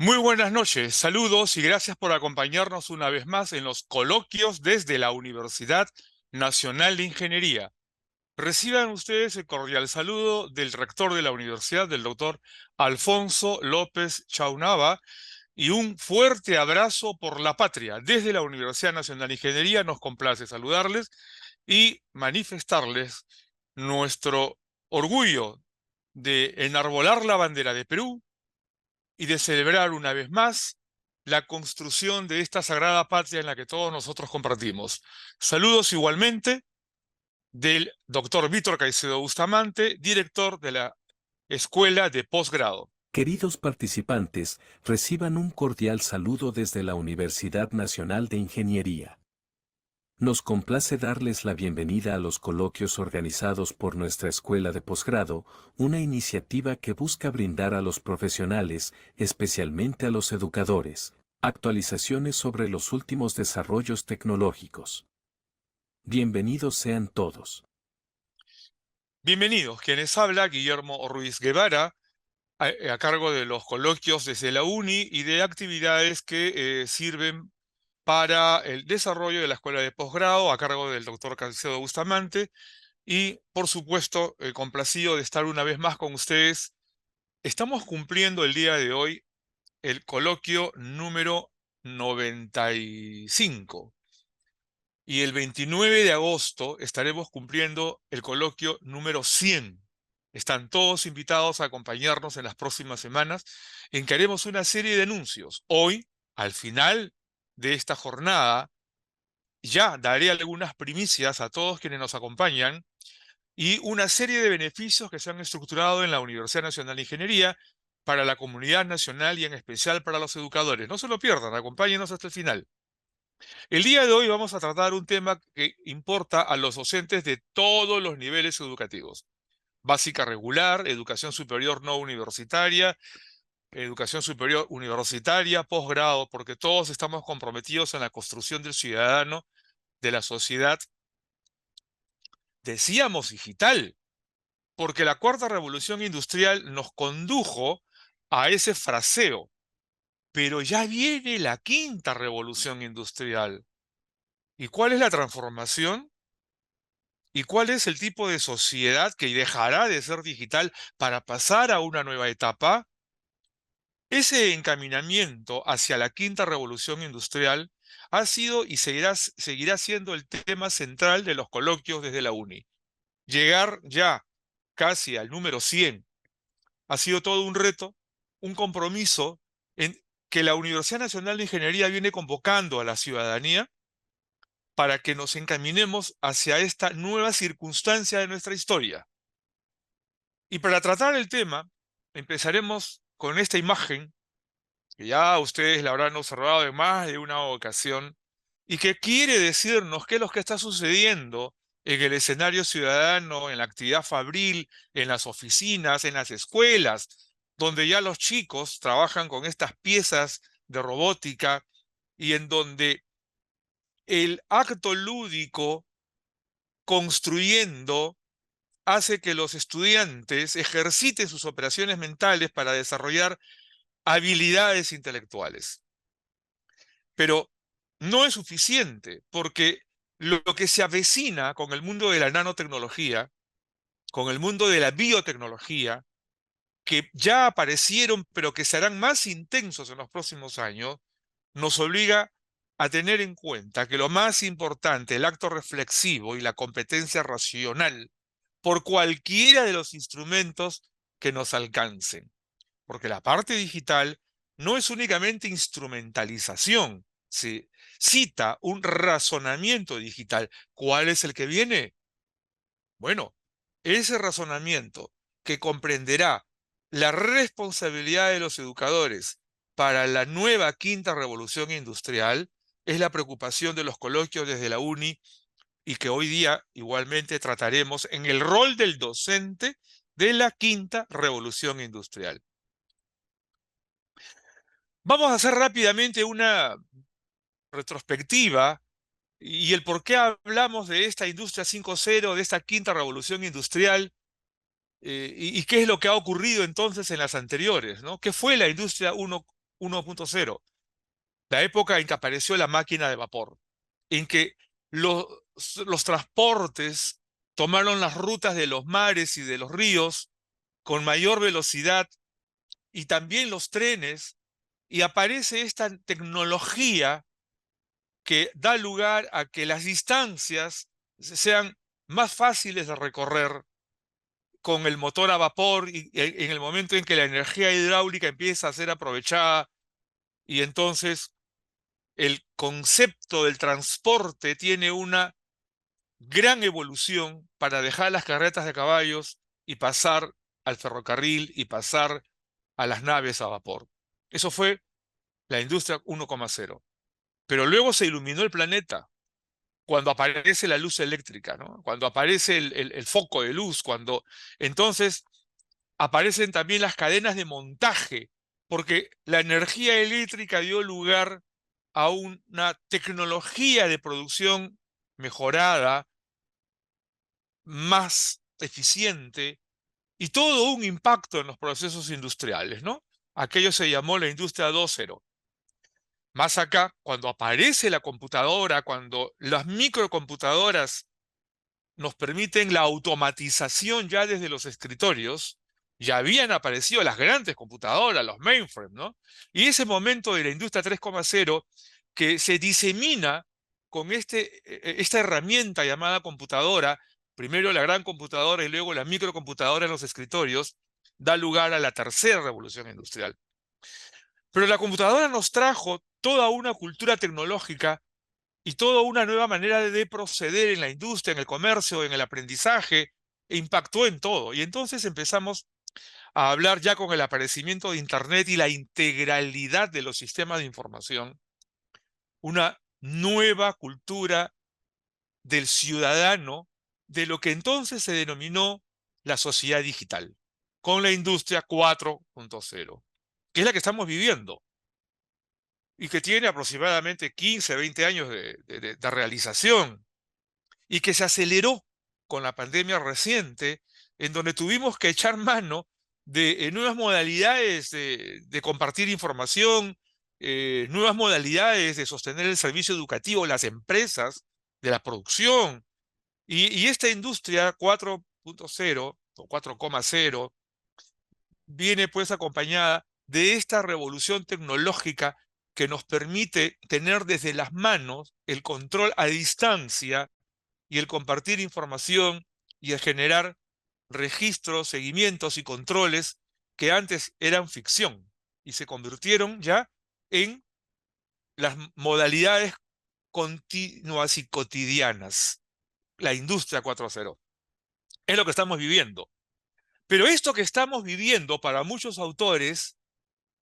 Muy buenas noches, saludos y gracias por acompañarnos una vez más en los coloquios desde la Universidad Nacional de Ingeniería. Reciban ustedes el cordial saludo del rector de la universidad, del doctor Alfonso López Chaunava, y un fuerte abrazo por la patria. Desde la Universidad Nacional de Ingeniería nos complace saludarles y manifestarles nuestro orgullo de enarbolar la bandera de Perú y de celebrar una vez más la construcción de esta sagrada patria en la que todos nosotros compartimos. Saludos igualmente del doctor Víctor Caicedo Bustamante, director de la Escuela de Posgrado. Queridos participantes, reciban un cordial saludo desde la Universidad Nacional de Ingeniería. Nos complace darles la bienvenida a los coloquios organizados por nuestra Escuela de Posgrado, una iniciativa que busca brindar a los profesionales, especialmente a los educadores, actualizaciones sobre los últimos desarrollos tecnológicos. Bienvenidos sean todos. Bienvenidos, quienes habla Guillermo Ruiz Guevara, a cargo de los coloquios desde la UNI y de actividades que sirven para el desarrollo de la Escuela de Posgrado, a cargo del doctor Caicedo Bustamante. Y, por supuesto, complacido de estar una vez más con ustedes. Estamos cumpliendo el día de hoy el coloquio número 95 y el 29 de agosto estaremos cumpliendo el coloquio número 100. Están todos invitados a acompañarnos en las próximas semanas en que haremos una serie de anuncios. Hoy, al final de esta jornada, ya daré algunas primicias a todos quienes nos acompañan y una serie de beneficios que se han estructurado en la Universidad Nacional de Ingeniería para la comunidad nacional y en especial para los educadores. No se lo pierdan, acompáñenos hasta el final. El día de hoy vamos a tratar un tema que importa a los docentes de todos los niveles educativos. Básica regular, educación superior no universitaria, educación superior universitaria, posgrado, porque todos estamos comprometidos en la construcción del ciudadano, de la sociedad, decíamos digital, porque la cuarta revolución industrial nos condujo a ese fraseo. Pero ya viene la quinta revolución industrial. ¿Y cuál es la transformación? ¿Y cuál es el tipo de sociedad que dejará de ser digital para pasar a una nueva etapa? Ese encaminamiento hacia la quinta revolución industrial ha sido y seguirá siendo el tema central de los coloquios desde la UNI. Llegar ya casi al número 100 ha sido todo un reto, un compromiso en que la Universidad Nacional de Ingeniería viene convocando a la ciudadanía para que nos encaminemos hacia esta nueva circunstancia de nuestra historia. Y para tratar el tema, empezaremos con esta imagen, que ya ustedes la habrán observado en más de una ocasión, y que quiere decirnos qué es lo que está sucediendo en el escenario ciudadano, en la actividad fabril, en las oficinas, en las escuelas, donde ya los chicos trabajan con estas piezas de robótica y en donde el acto lúdico construyendo hace que los estudiantes ejerciten sus operaciones mentales para desarrollar habilidades intelectuales. Pero no es suficiente, porque lo que se avecina con el mundo de la nanotecnología, con el mundo de la biotecnología, que ya aparecieron, pero que serán más intensos en los próximos años, nos obliga a tener en cuenta que lo más importante, el acto reflexivo y la competencia racional, por cualquiera de los instrumentos que nos alcancen. Porque la parte digital no es únicamente instrumentalización, se cita un razonamiento digital. ¿Cuál es el que viene? Bueno, ese razonamiento que comprenderá la responsabilidad de los educadores para la nueva quinta revolución industrial es la preocupación de los coloquios desde la UNI y que hoy día igualmente trataremos en el rol del docente de la quinta revolución industrial. Vamos a hacer rápidamente una retrospectiva y el por qué hablamos de esta industria 5.0, de esta quinta revolución industrial, y qué es lo que ha ocurrido entonces en las anteriores, ¿no? ¿Qué fue la industria 1.0? 1.0, la época en que apareció la máquina de vapor, en que los, los transportes tomaron las rutas de los mares y de los ríos con mayor velocidad y también los trenes, y aparece esta tecnología que da lugar a que las distancias sean más fáciles de recorrer con el motor a vapor y en el momento en que la energía hidráulica empieza a ser aprovechada y entonces el concepto del transporte tiene una gran evolución para dejar las carretas de caballos y pasar al ferrocarril y pasar a las naves a vapor. Eso fue la industria 1.0. Pero luego se iluminó el planeta cuando aparece la luz eléctrica, ¿no? Cuando aparece el foco de luz, cuando entonces aparecen también las cadenas de montaje, porque la energía eléctrica dio lugar a una tecnología de producción mejorada, más eficiente y todo un impacto en los procesos industriales, ¿no? Aquello se llamó la industria 2.0. Más acá, cuando aparece la computadora, cuando las microcomputadoras nos permiten la automatización ya desde los escritorios, ya habían aparecido las grandes computadoras, los mainframes, ¿no? Y ese momento de la industria 3.0 que se disemina con esta herramienta llamada computadora, primero la gran computadora y luego la microcomputadora en los escritorios, da lugar a la tercera revolución industrial. Pero la computadora nos trajo toda una cultura tecnológica y toda una nueva manera de proceder en la industria, en el comercio, en el aprendizaje, e impactó en todo. Y entonces empezamos a hablar ya con el aparecimiento de Internet y la integralidad de los sistemas de información, una nueva cultura del ciudadano, de lo que entonces se denominó la sociedad digital, con la industria 4.0, que es la que estamos viviendo y que tiene aproximadamente 15, 20 años de realización y que se aceleró con la pandemia reciente, en donde tuvimos que echar mano de nuevas modalidades de compartir información, nuevas modalidades de sostener el servicio educativo, las empresas, de la producción. Y esta industria 4.0 o 4.0 viene pues acompañada de esta revolución tecnológica que nos permite tener desde las manos el control a distancia y el compartir información y el generar registros, seguimientos y controles que antes eran ficción y se convirtieron ya en las modalidades continuas y cotidianas. La industria 4.0. Es lo que estamos viviendo. Pero esto que estamos viviendo para muchos autores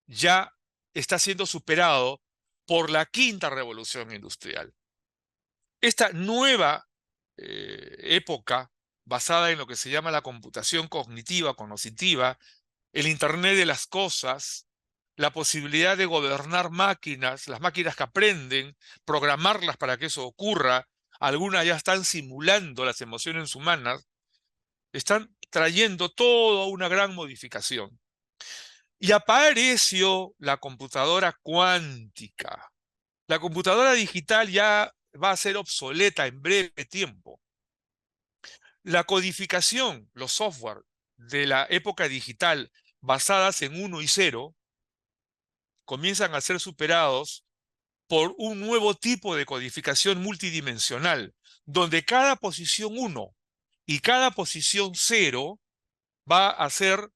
ya está siendo superado por la quinta revolución industrial. Esta nueva época, basada en lo que se llama la computación cognitiva, cognoscitiva, el Internet de las cosas, la posibilidad de gobernar máquinas, las máquinas que aprenden, programarlas para que eso ocurra, algunas ya están simulando las emociones humanas, están trayendo toda una gran modificación. Y apareció la computadora cuántica. La computadora digital ya va a ser obsoleta en breve tiempo. La codificación, los software de la época digital basadas en 1 y 0, comienzan a ser superados por un nuevo tipo de codificación multidimensional, donde cada posición 1 y cada posición 0 va a ser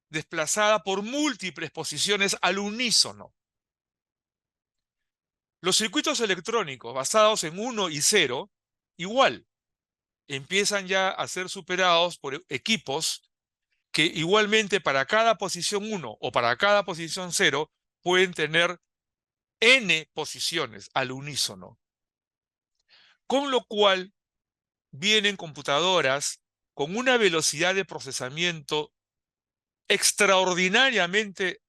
desplazada por múltiples posiciones al unísono. Los circuitos electrónicos basados en 1 y 0, igual, empiezan ya a ser superados por equipos que igualmente para cada posición 1 o para cada posición 0 pueden tener n posiciones al unísono. Con lo cual vienen computadoras con una velocidad de procesamiento extraordinariamente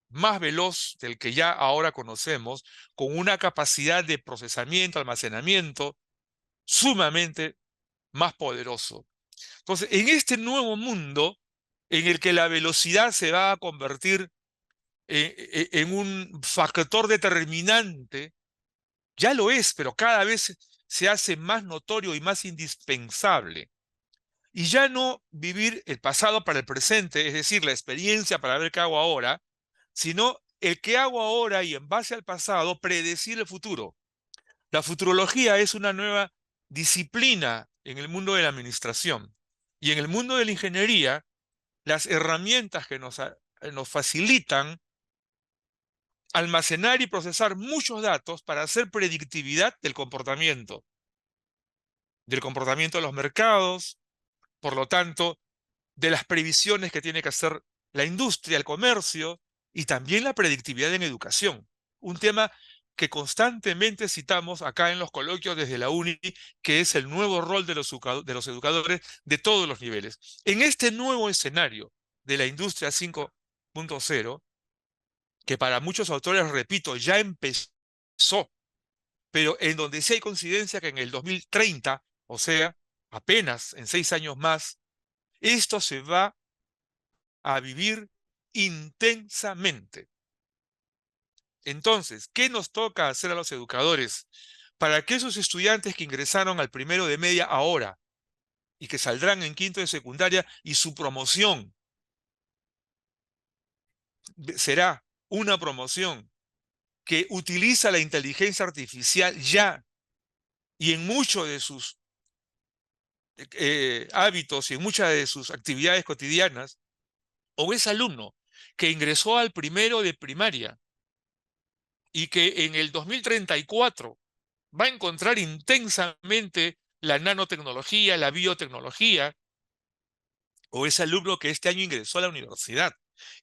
más veloz del que ya ahora conocemos, con una capacidad de procesamiento, almacenamiento sumamente más poderoso. Entonces, en este nuevo mundo en el que la velocidad se va a convertir en un factor determinante, ya lo es, pero cada vez se hace más notorio y más indispensable. Y ya no vivir el pasado para el presente, es decir, la experiencia para ver qué hago ahora, sino el que hago ahora y en base al pasado predecir el futuro. La futurología es una nueva disciplina en el mundo de la administración y en el mundo de la ingeniería, las herramientas que nos facilitan almacenar y procesar muchos datos para hacer predictividad del comportamiento de los mercados, por lo tanto, de las previsiones que tiene que hacer la industria, el comercio y también la predictividad en educación. Un tema que constantemente citamos acá en los coloquios desde la UNI, que es el nuevo rol de los educadores de todos los niveles. En este nuevo escenario de la industria 5.0, que para muchos autores, repito, ya empezó, pero en donde sí hay coincidencia que en el 2030, o sea, apenas en 6 años más, esto se va a vivir intensamente. Entonces, ¿qué nos toca hacer a los educadores para que esos estudiantes que ingresaron al primero de media ahora y que saldrán en quinto de secundaria y su promoción será una promoción que utiliza la inteligencia artificial ya y en muchos de sus hábitos y en muchas de sus actividades cotidianas, o ese alumno que ingresó al primero de primaria y que en el 2034 va a encontrar intensamente la nanotecnología, la biotecnología, o ese alumno que este año ingresó a la universidad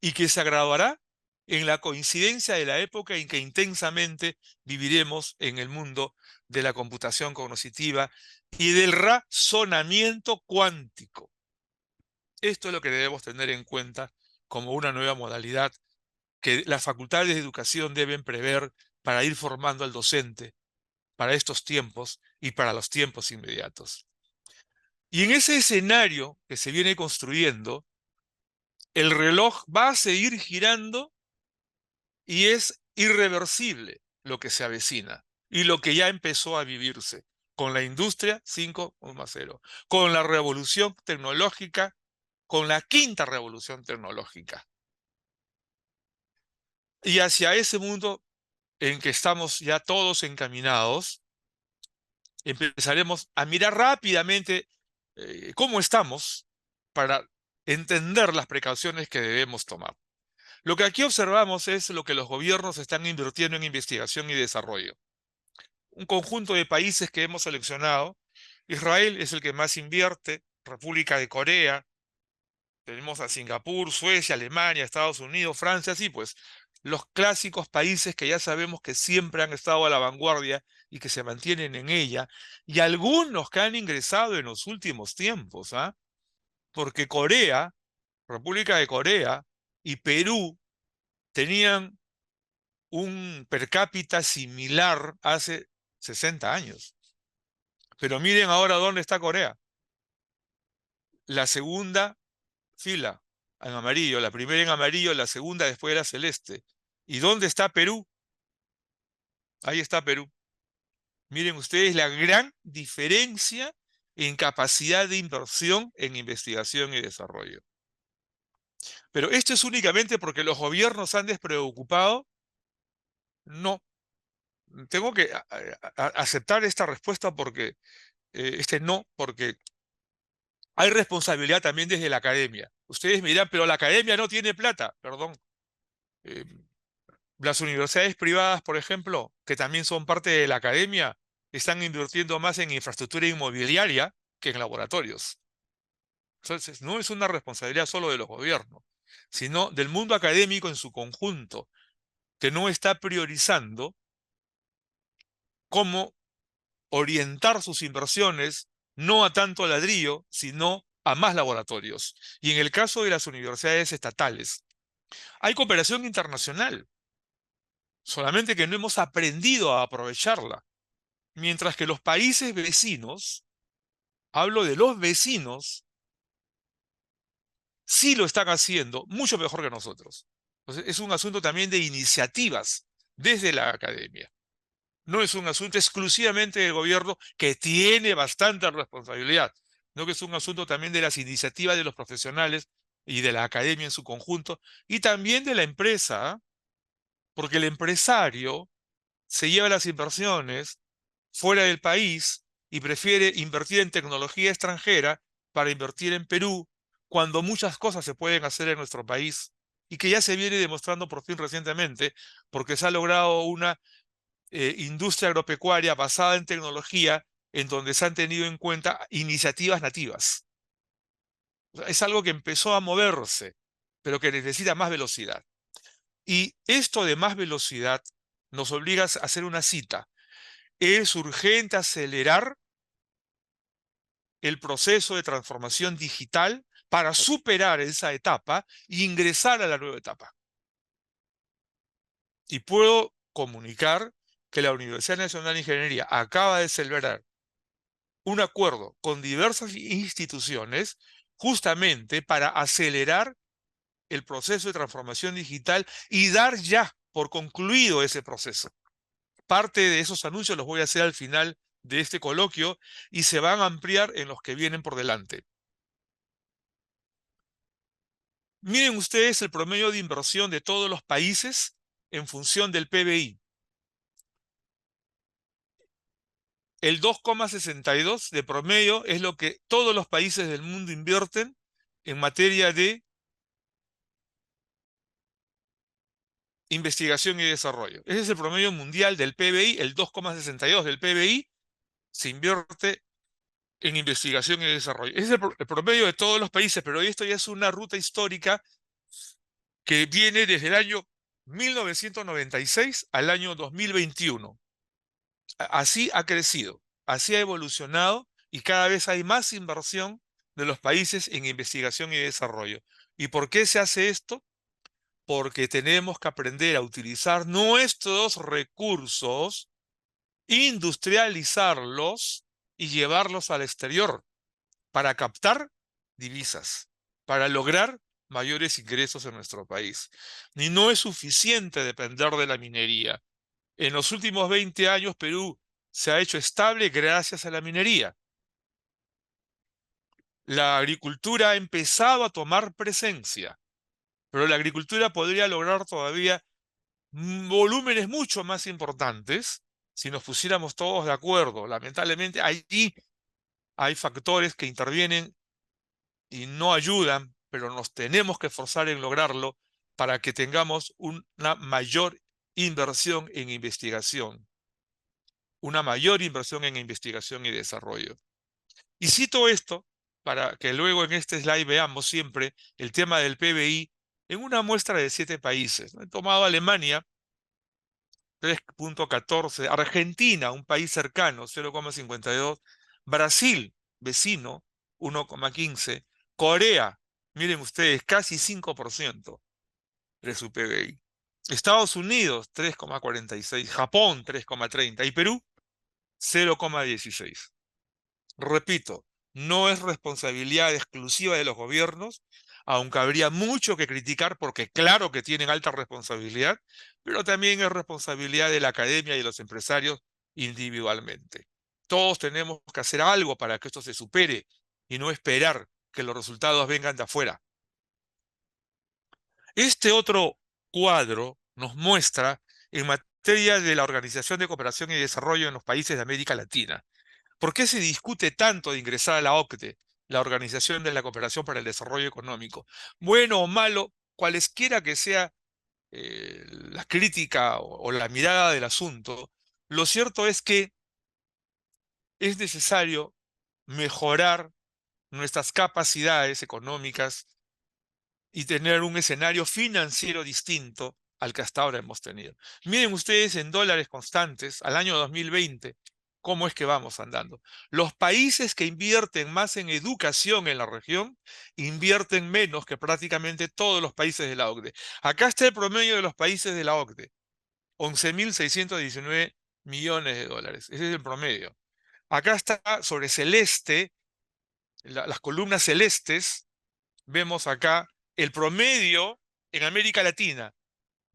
y que se graduará en la coincidencia de la época en que intensamente viviremos en el mundo de la computación cognitiva y del razonamiento cuántico. Esto es lo que debemos tener en cuenta como una nueva modalidad que las facultades de educación deben prever para ir formando al docente para estos tiempos y para los tiempos inmediatos. Y en ese escenario que se viene construyendo, el reloj va a seguir girando y es irreversible lo que se avecina y lo que ya empezó a vivirse con la industria 5.0, con la revolución tecnológica, con la quinta revolución tecnológica. Y hacia ese mundo en que estamos ya todos encaminados, empezaremos a mirar rápidamente cómo estamos para entender las precauciones que debemos tomar. Lo que aquí observamos es lo que los gobiernos están invirtiendo en investigación y desarrollo. Un conjunto de países que hemos seleccionado. Israel es el que más invierte, República de Corea, tenemos a Singapur, Suecia, Alemania, Estados Unidos, Francia, sí, pues los clásicos países que ya sabemos que siempre han estado a la vanguardia y que se mantienen en ella, y algunos que han ingresado en los últimos tiempos, ¿ah? Porque Corea, República de Corea y Perú tenían un per cápita similar hace 60 años. Pero miren ahora dónde está Corea. La segunda fila en amarillo, la primera en amarillo, la segunda después era celeste. ¿Y dónde está Perú? Ahí está Perú. Miren ustedes la gran diferencia en capacidad de inversión en investigación y desarrollo. Pero esto es únicamente porque los gobiernos han despreocupado. No, tengo que aceptar esta respuesta porque, este no, porque hay responsabilidad también desde la academia. Ustedes me dirán, pero la academia no tiene plata, perdón. Eh, las universidades privadas, por ejemplo, que también son parte de la academia, están invirtiendo más en infraestructura inmobiliaria que en laboratorios. Entonces, no es una responsabilidad solo de los gobiernos, sino del mundo académico en su conjunto, que no está priorizando cómo orientar sus inversiones no a tanto ladrillo, sino a más laboratorios. Y en el caso de las universidades estatales, hay cooperación internacional, solamente que no hemos aprendido a aprovecharla. Mientras que los países vecinos, hablo de los vecinos, sí lo están haciendo mucho mejor que nosotros. Entonces, es un asunto también de iniciativas desde la academia. No es un asunto exclusivamente del gobierno, que tiene bastante responsabilidad, sino que es un asunto también de las iniciativas de los profesionales y de la academia en su conjunto, y también de la empresa, ¿ah? Porque el empresario se lleva las inversiones fuera del país y prefiere invertir en tecnología extranjera para invertir en Perú, cuando muchas cosas se pueden hacer en nuestro país y que ya se viene demostrando por fin recientemente, porque se ha logrado una industria agropecuaria basada en tecnología en donde se han tenido en cuenta iniciativas nativas. O sea, es algo que empezó a moverse, pero que necesita más velocidad. Y esto de más velocidad nos obliga a hacer una cita. Es urgente acelerar el proceso de transformación digital para superar esa etapa e ingresar a la nueva etapa. Y puedo comunicar que la Universidad Nacional de Ingeniería acaba de celebrar un acuerdo con diversas instituciones justamente para acelerar el proceso de transformación digital y dar ya por concluido ese proceso. Parte de esos anuncios los voy a hacer al final de este coloquio y se van a ampliar en los que vienen por delante. Miren ustedes el promedio de inversión de todos los países en función del PBI. El 2,62 de promedio es lo que todos los países del mundo invierten en materia de investigación y desarrollo. Ese es el promedio mundial del PBI, el 2,62 del PBI se invierte en investigación y desarrollo. Ese es el promedio de todos los países, pero esto ya es una ruta histórica que viene desde el año 1996 al año 2021. Así ha crecido, así ha evolucionado y cada vez hay más inversión de los países en investigación y desarrollo. ¿Y por qué se hace esto? Porque tenemos que aprender a utilizar nuestros recursos, industrializarlos y llevarlos al exterior para captar divisas, para lograr mayores ingresos en nuestro país. Y no es suficiente depender de la minería. En los últimos 20 años, Perú se ha hecho estable gracias a la minería. La agricultura ha empezado a tomar presencia, pero la agricultura podría lograr todavía volúmenes mucho más importantes si nos pusiéramos todos de acuerdo. Lamentablemente, allí hay factores que intervienen y no ayudan, pero nos tenemos que esforzar en lograrlo para que tengamos una mayor inversión en investigación, una mayor inversión en investigación y desarrollo. Y cito esto para que luego en este slide veamos siempre el tema del PBI en una muestra de 7 países. He tomado Alemania, 3,14, Argentina, un país cercano, 0,52, Brasil, vecino, 1,15, Corea, miren ustedes, casi 5% de su PBI. Estados Unidos, 3,46, Japón, 3,30 y Perú, 0,16. Repito, no es responsabilidad exclusiva de los gobiernos, aunque habría mucho que criticar porque claro que tienen alta responsabilidad, pero también es responsabilidad de la academia y de los empresarios individualmente. Todos tenemos que hacer algo para que esto se supere y no esperar que los resultados vengan de afuera. Este otro cuadro nos muestra en materia de la Organización de Cooperación y Desarrollo en los países de América Latina. ¿Por qué se discute tanto de ingresar a la OCDE, la Organización de la Cooperación para el Desarrollo Económico? Bueno o malo, cualesquiera que sea la crítica o la mirada del asunto, lo cierto es que es necesario mejorar nuestras capacidades económicas y tener un escenario financiero distinto al que hasta ahora hemos tenido. Miren ustedes en dólares constantes, al año 2020, cómo es que vamos andando. Los países que invierten más en educación en la región invierten menos que prácticamente todos los países de la OCDE. Acá está el promedio de los países de la OCDE, 11.619 millones de dólares. Ese es el promedio. Acá está sobre celeste, las columnas celestes, vemos acá el promedio En América Latina,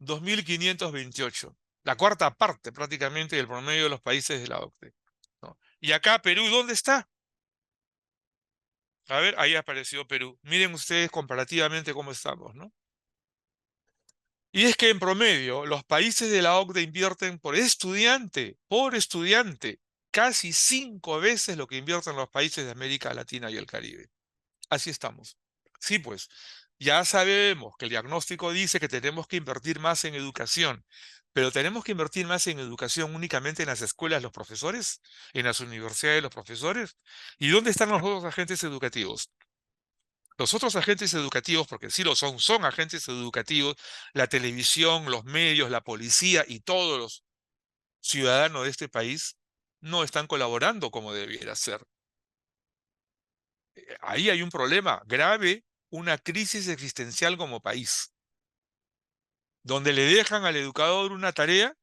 2.528. La cuarta parte prácticamente del promedio de los países de la OCDE, ¿no? Y acá Perú, ¿dónde está? A ver, ahí apareció Perú. Miren ustedes comparativamente cómo estamos, ¿no? Y es que en promedio los países de la OCDE invierten por estudiante, casi 5 veces lo que invierten los países de América Latina y el Caribe. Así estamos. Sí, pues, ya sabemos que el diagnóstico dice que tenemos que invertir más en educación, pero tenemos que invertir más en educación únicamente en las escuelas, los profesores, en las universidades, los profesores. ¿Y dónde están los otros agentes educativos? Los otros agentes educativos, porque sí lo son, son agentes educativos, la televisión, los medios, la policía y todos los ciudadanos de este país no están colaborando como debiera ser. Ahí hay un problema grave, una crisis existencial como país, donde le dejan al educador una tarea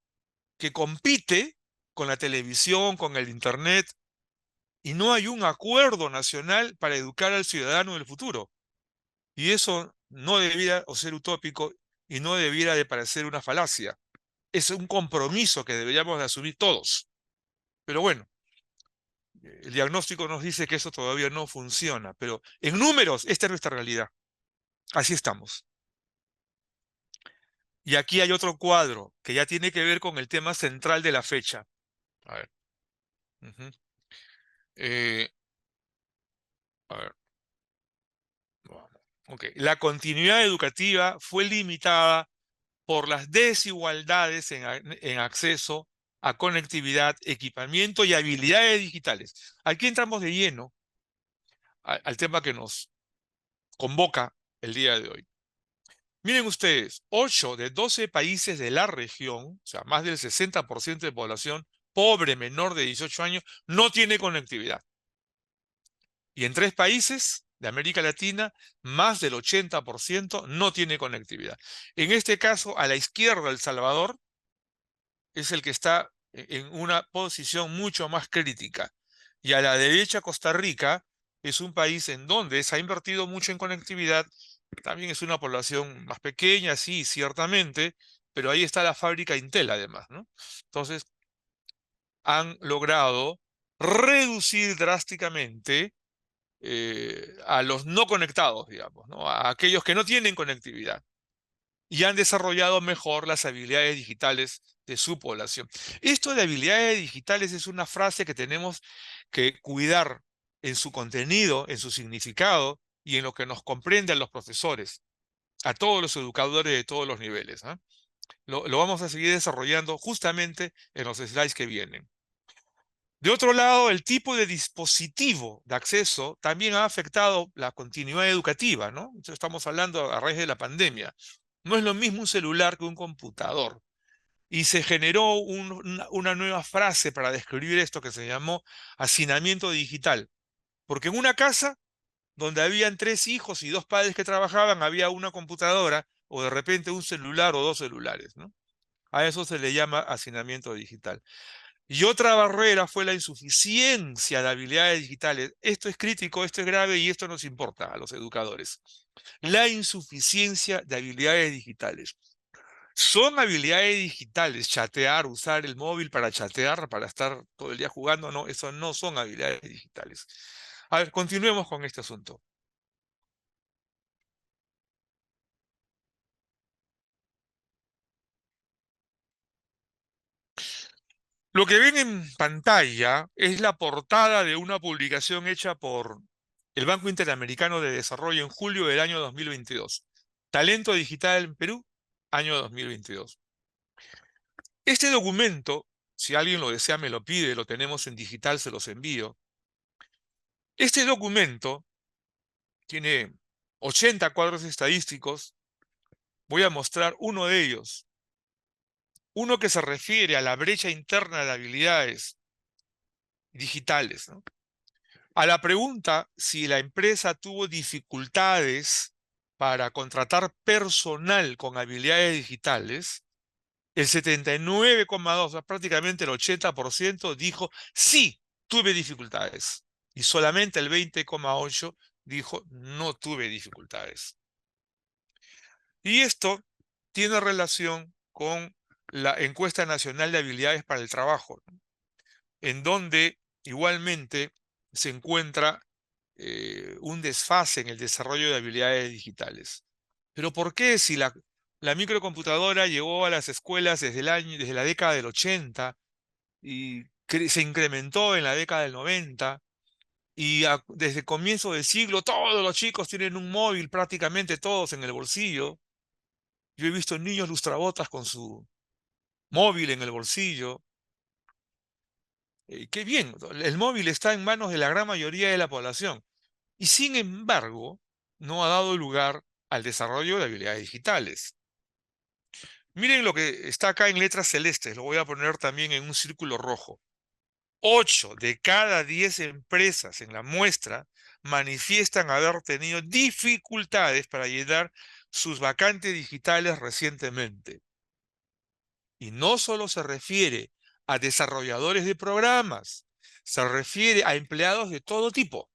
que compite con la televisión, con el internet, y no hay un acuerdo nacional para educar al ciudadano del futuro. Y eso no debiera o ser utópico y no debiera de parecer una falacia. Es un compromiso que deberíamos de asumir todos. Pero bueno, el diagnóstico nos dice que eso todavía no funciona, pero en números, esta es nuestra realidad. Así estamos. Y aquí hay otro cuadro que ya tiene que ver con el tema central de la fecha. A ver. Ujú. Eh, a ver. Vamos. Ok. La continuidad educativa fue limitada por las desigualdades en acceso a conectividad, equipamiento y habilidades digitales. Aquí entramos de lleno al tema que nos convoca el día de hoy. Miren ustedes, 8 de 12 países de la región, o sea, más del 60% de población pobre menor de 18 años, no tiene conectividad. Y en 3 países de América Latina, más del 80% no tiene conectividad. En este caso, a la izquierda, El Salvador es el que está en una posición mucho más crítica. Y a la derecha, Costa Rica es un país en donde se ha invertido mucho en conectividad. También es una población más pequeña, sí, ciertamente, pero ahí está la fábrica Intel además, ¿no? Entonces, han logrado reducir drásticamente a los no conectados, digamos, ¿no? A aquellos que no tienen conectividad y han desarrollado mejor las habilidades digitales de su población. Esto de habilidades digitales es una frase que tenemos que cuidar en su contenido, en su significado y en lo que nos comprenden los profesores, a todos los educadores de todos los niveles, ¿ah? Lo vamos a seguir desarrollando justamente en los slides que vienen. De otro lado, el tipo de dispositivo de acceso también ha afectado la continuidad educativa, ¿no? Entonces, estamos hablando a raíz de la pandemia. No es lo mismo un celular que un computador. Y se generó una nueva frase para describir esto que se llamó hacinamiento digital. Porque en una casa donde habían 3 hijos y 2 padres que trabajaban, había una computadora o de repente un celular o 2 celulares, ¿no? A eso se le llama hacinamiento digital. Y otra barrera fue la insuficiencia de habilidades digitales. Esto es crítico, esto es grave y esto nos importa a los educadores. La insuficiencia de habilidades digitales. ¿Son habilidades digitales chatear, usar el móvil para chatear, para estar todo el día jugando? No, eso no son habilidades digitales. A ver, continuemos con este asunto. Lo que ven en pantalla es la portada de una publicación hecha por el Banco Interamericano de Desarrollo en julio del año 2022. Talento digital en Perú, año 2022. Este documento, si alguien lo desea me lo pide, lo tenemos en digital, se los envío. Este documento tiene 80 cuadros estadísticos. Voy a mostrar uno de ellos. Uno que se refiere a la brecha interna de habilidades digitales, ¿no? A la pregunta si la empresa tuvo dificultades para contratar personal con habilidades digitales, el 79,2, o sea, prácticamente el 80% dijo sí, tuve dificultades. Y solamente el 20,8 dijo no tuve dificultades. Y esto tiene relación con la encuesta nacional de habilidades para el trabajo, ¿no? En donde igualmente se encuentra un desfase en el desarrollo de habilidades digitales. Pero ¿por qué si la microcomputadora llegó a las escuelas desde la década del 80 y se incrementó en la década del 90 y desde el comienzo del siglo todos los chicos tienen un móvil, prácticamente todos en el bolsillo? Yo he visto niños lustrabotas con su móvil en el bolsillo. Qué bien, el móvil está en manos de la gran mayoría de la población y sin embargo no ha dado lugar al desarrollo de habilidades digitales. Miren lo que está acá en letras celestes, lo voy a poner también en un círculo rojo. 8 de cada 10 empresas en la muestra manifiestan haber tenido dificultades para llenar sus vacantes digitales recientemente. Y no solo se refiere a desarrolladores de programas, se refiere a empleados de todo tipo,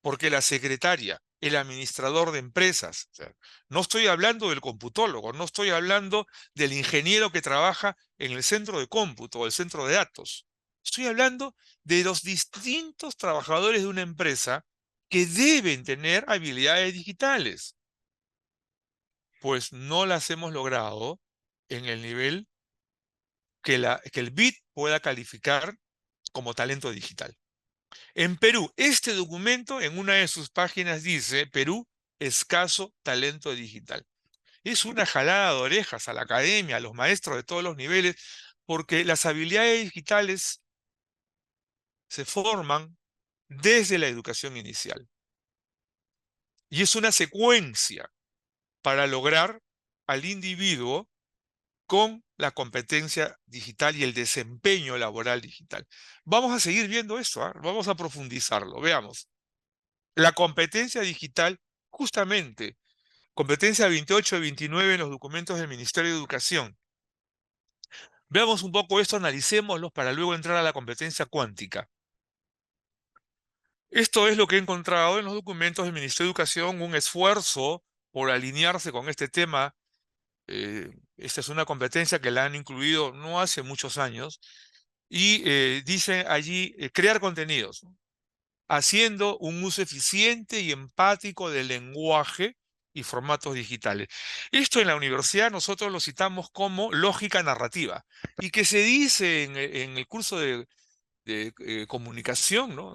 porque la secretaria, el administrador de empresas, o sea, no estoy hablando del computólogo, no estoy hablando del ingeniero que trabaja en el centro de cómputo o el centro de datos. Estoy hablando de los distintos trabajadores de una empresa que deben tener habilidades digitales, pues no las hemos logrado en el nivel que el BID pueda calificar como talento digital. En Perú, este documento en una de sus páginas dice: Perú, escaso talento digital. Es una jalada de orejas a la academia, a los maestros de todos los niveles, porque las habilidades digitales se forman desde la educación inicial. Y es una secuencia para lograr al individuo con la competencia digital y el desempeño laboral digital. Vamos a seguir viendo esto, ¿ah? Vamos a profundizarlo. Veamos. La competencia digital, justamente, competencia 28 y 29 en los documentos del Ministerio de Educación. Veamos un poco esto, analicémoslo para luego entrar a la competencia cuántica. Esto es lo que he encontrado en los documentos del Ministerio de Educación, un esfuerzo por alinearse con este tema. Esta es una competencia que la han incluido no hace muchos años y dice allí crear contenidos, ¿no? Haciendo un uso eficiente y empático del lenguaje y formatos digitales. Esto en la universidad nosotros lo citamos como lógica narrativa y que se dice en el curso de comunicación, ¿no?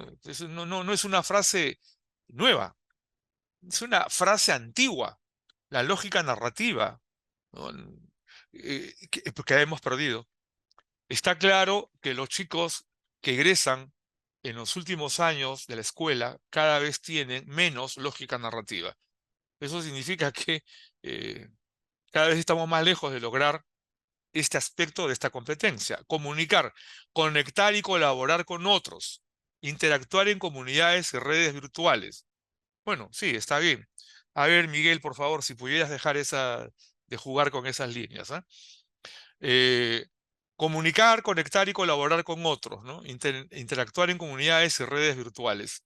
No es una frase nueva, es una frase antigua, la lógica narrativa, ¿no? Que hemos perdido. Está claro que los chicos que egresan en los últimos años de la escuela cada vez tienen menos lógica narrativa. Eso significa que eh, cada vez estamos más lejos de lograr este aspecto de esta competencia. Comunicar, conectar y colaborar con otros, interactuar en comunidades y redes virtuales. Bueno, sí, está bien. A ver, Miguel, por favor, si pudieras dejar de jugar con esas líneas, ¿ah? eh, Comunicar, conectar y colaborar con otros, ¿no? Interactuar en comunidades y redes virtuales.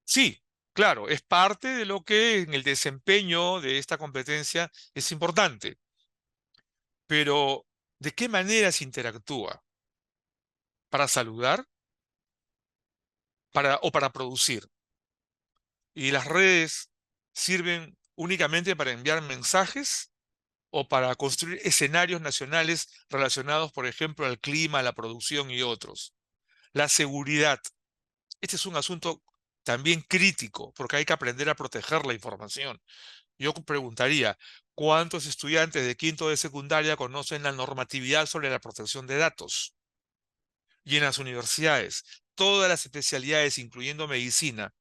Sí, claro, es parte de lo que en el desempeño de esta competencia es importante, pero ¿de qué manera se interactúa? ¿Para saludar? ¿O para producir? ¿Y las redes sirven únicamente para enviar mensajes o para construir escenarios nacionales relacionados, por ejemplo, al clima, a la producción y otros? La seguridad. Este es un asunto también crítico, porque hay que aprender a proteger la información. Yo preguntaría, ¿cuántos estudiantes de quinto de secundaria conocen la normatividad sobre la protección de datos? Y en las universidades, todas las especialidades, incluyendo medicina,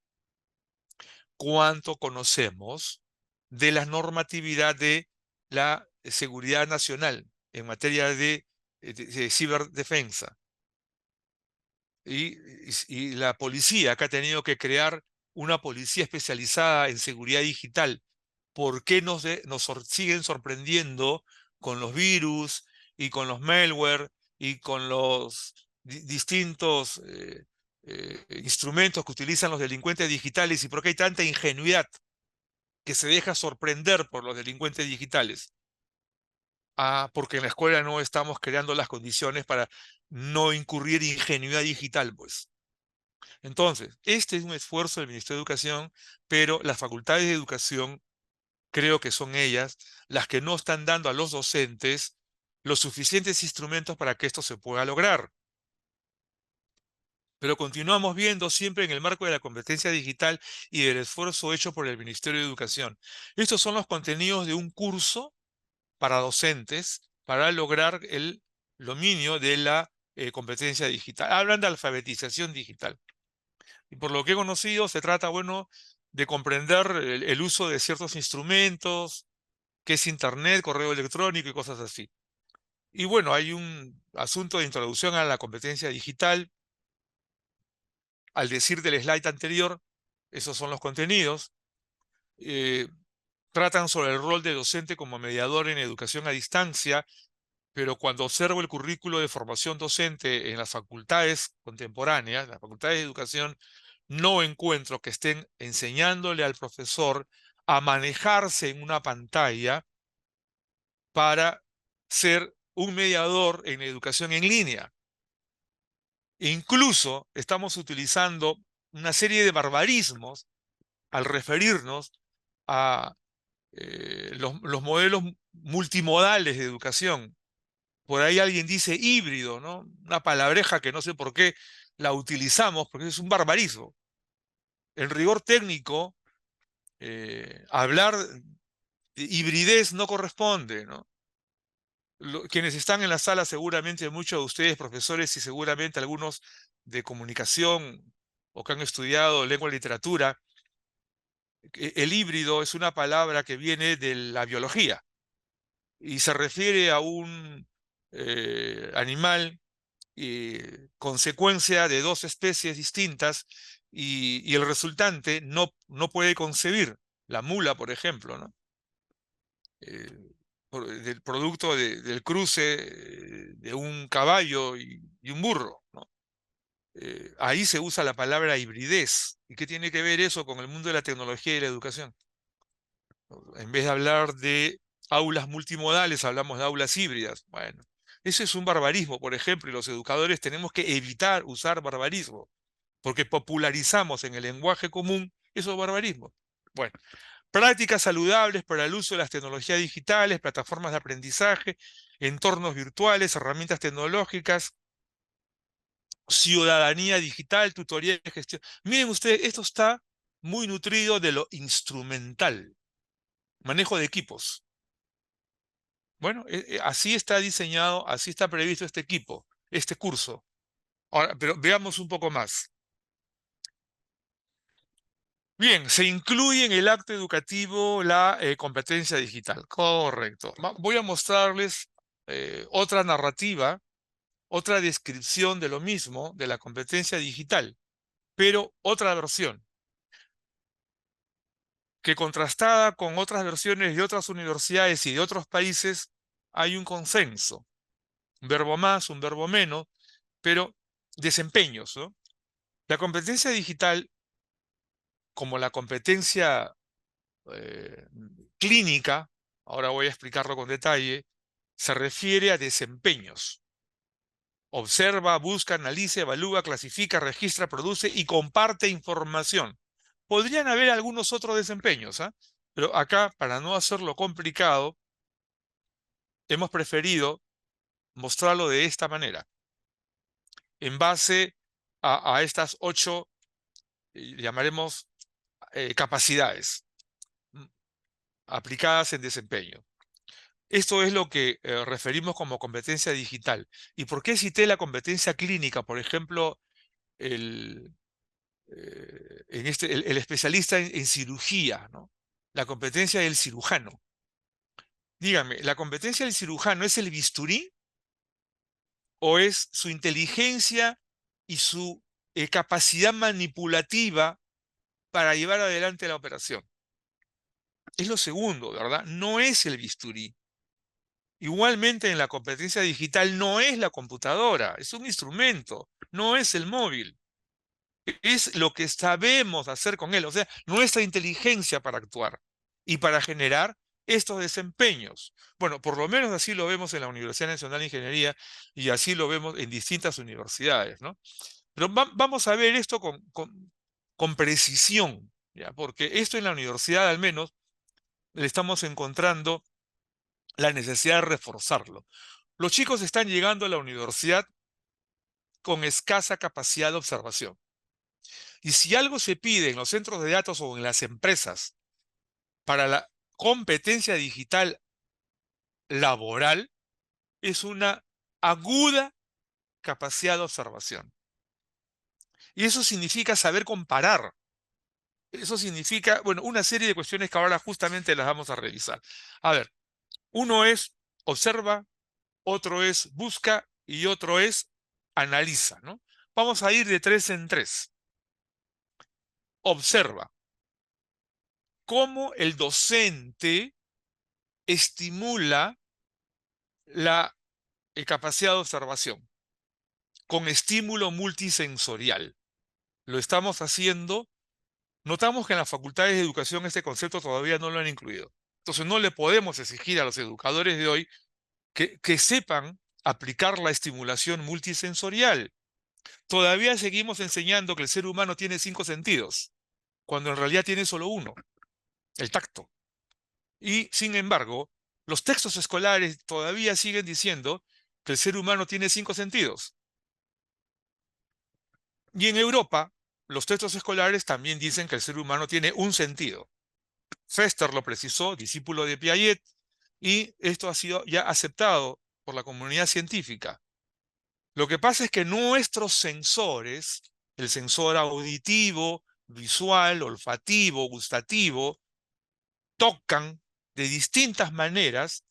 ¿cuánto conocemos de la normatividad de la seguridad nacional en materia de ciberdefensa? Y, y la policía que ha tenido que crear una policía especializada en seguridad digital. ¿Por qué siguen sorprendiendo con los virus y con los malware y con los distintos instrumentos que utilizan los delincuentes digitales? ¿Y por qué hay tanta ingenuidad que se deja sorprender por los delincuentes digitales. Ah, porque en la escuela no estamos creando las condiciones para no incurrir en ingenuidad digital, pues. Entonces, este es un esfuerzo del Ministerio de Educación, pero las facultades de educación creo que son ellas las que no están dando a los docentes los suficientes instrumentos para que esto se pueda lograr. Pero continuamos viendo siempre en el marco de la competencia digital y del esfuerzo hecho por el Ministerio de Educación. Estos son los contenidos de un curso para docentes para lograr el dominio de la competencia digital. Hablan de alfabetización digital. Y por lo que he conocido, se trata, bueno, de comprender el uso de ciertos instrumentos, qué es Internet, correo electrónico y cosas así. Y bueno, hay un asunto de introducción a la competencia digital. Al decir del slide anterior, esos son los contenidos. eh, Tratan sobre el rol de docente como mediador en educación a distancia, pero cuando observo el currículo de formación docente en las facultades contemporáneas, las facultades de educación, no encuentro que estén enseñándole al profesor a manejarse en una pantalla para ser un mediador en educación en línea. Incluso estamos utilizando una serie de barbarismos al referirnos a los modelos multimodales de educación. Por ahí alguien dice híbrido, ¿no? Una palabreja que no sé por qué la utilizamos, porque es un barbarismo. En rigor técnico, hablar de hibridez no corresponde, ¿no? Quienes están en la sala, seguramente muchos de ustedes, profesores, y seguramente algunos de comunicación o que han estudiado lengua y literatura, el híbrido es una palabra que viene de la biología y se refiere a un animal consecuencia de dos especies distintas y el resultante no puede concebir. La mula, por ejemplo, ¿no? Eh, del producto del cruce de un caballo y un burro, ¿no? Ahí se usa la palabra hibridez. ¿Y qué tiene que ver eso con el mundo de la tecnología y la educación? En vez de hablar de aulas multimodales, hablamos de aulas híbridas. Bueno, eso es un barbarismo, por ejemplo, y los educadores tenemos que evitar usar barbarismo, porque popularizamos en el lenguaje común esos barbarismos. Bueno, prácticas saludables para el uso de las tecnologías digitales, plataformas de aprendizaje, entornos virtuales, herramientas tecnológicas, ciudadanía digital, tutoría de gestión. Miren ustedes, esto está muy nutrido de lo instrumental, manejo de equipos. Bueno, así está diseñado, así está previsto este equipo, este curso. Ahora, pero veamos un poco más. Bien, se incluye en el acto educativo la competencia digital. Correcto. Voy a mostrarles otra narrativa, otra descripción de lo mismo, de la competencia digital, pero otra versión, que contrastada con otras versiones de otras universidades y de otros países, hay un consenso. Un verbo más, un verbo menos, pero desempeños, ¿no? La competencia digital, como la competencia eh, clínica, ahora voy a explicarlo con detalle, se refiere a desempeños. Observa, busca, analiza, evalúa, clasifica, registra, produce y comparte información. Podrían haber algunos otros desempeños, ¿ah? Pero acá, para no hacerlo complicado, hemos preferido mostrarlo de esta manera, en base a estas 8, llamaremos, capacidades aplicadas en desempeño. Esto es lo que referimos como competencia digital. ¿Y por qué cité la competencia clínica? Por ejemplo, el, el especialista en cirugía, ¿no? La competencia del cirujano. Dígame, ¿la competencia del cirujano es el bisturí o es su inteligencia y su capacidad manipulativa para llevar adelante la operación? Es lo segundo, ¿verdad? No es el bisturí. Igualmente en la competencia digital no es la computadora, es un instrumento, no es el móvil. Es lo que sabemos hacer con él, o sea, nuestra inteligencia para actuar. y para generar estos desempeños. Bueno, por lo menos así lo vemos en la Universidad Nacional de Ingeniería y así lo vemos en distintas universidades, ¿no? Pero vamos a ver esto con precisión, ¿ya? Porque esto en la universidad al menos le estamos encontrando la necesidad de reforzarlo. Los chicos están llegando a la universidad con escasa capacidad de observación. Y si algo se pide en los centros de datos o en las empresas para la competencia digital laboral, es una aguda capacidad de observación. Y eso significa saber comparar. Eso significa, bueno, una serie de cuestiones que ahora justamente las vamos a revisar. A ver, uno es observa, otro es busca y otro es analiza, ¿no? Vamos a ir de tres en tres. Observa cómo el docente estimula la capacidad de observación con estímulo multisensorial. Lo estamos haciendo. Notamos que en las facultades de educación este concepto todavía no lo han incluido. Entonces no le podemos exigir a los educadores de hoy que sepan aplicar la estimulación multisensorial. Todavía seguimos enseñando que el ser humano tiene 5 sentidos, cuando en realidad tiene solo uno, el tacto. Y sin embargo, los textos escolares todavía siguen diciendo que el ser humano tiene 5 sentidos. Y en Europa, los textos escolares también dicen que el ser humano tiene un sentido. Fester lo precisó, discípulo de Piaget, y esto ha sido ya aceptado por la comunidad científica. Lo que pasa es que nuestros sensores, el sensor auditivo, visual, olfativo, gustativo, tocan de distintas maneras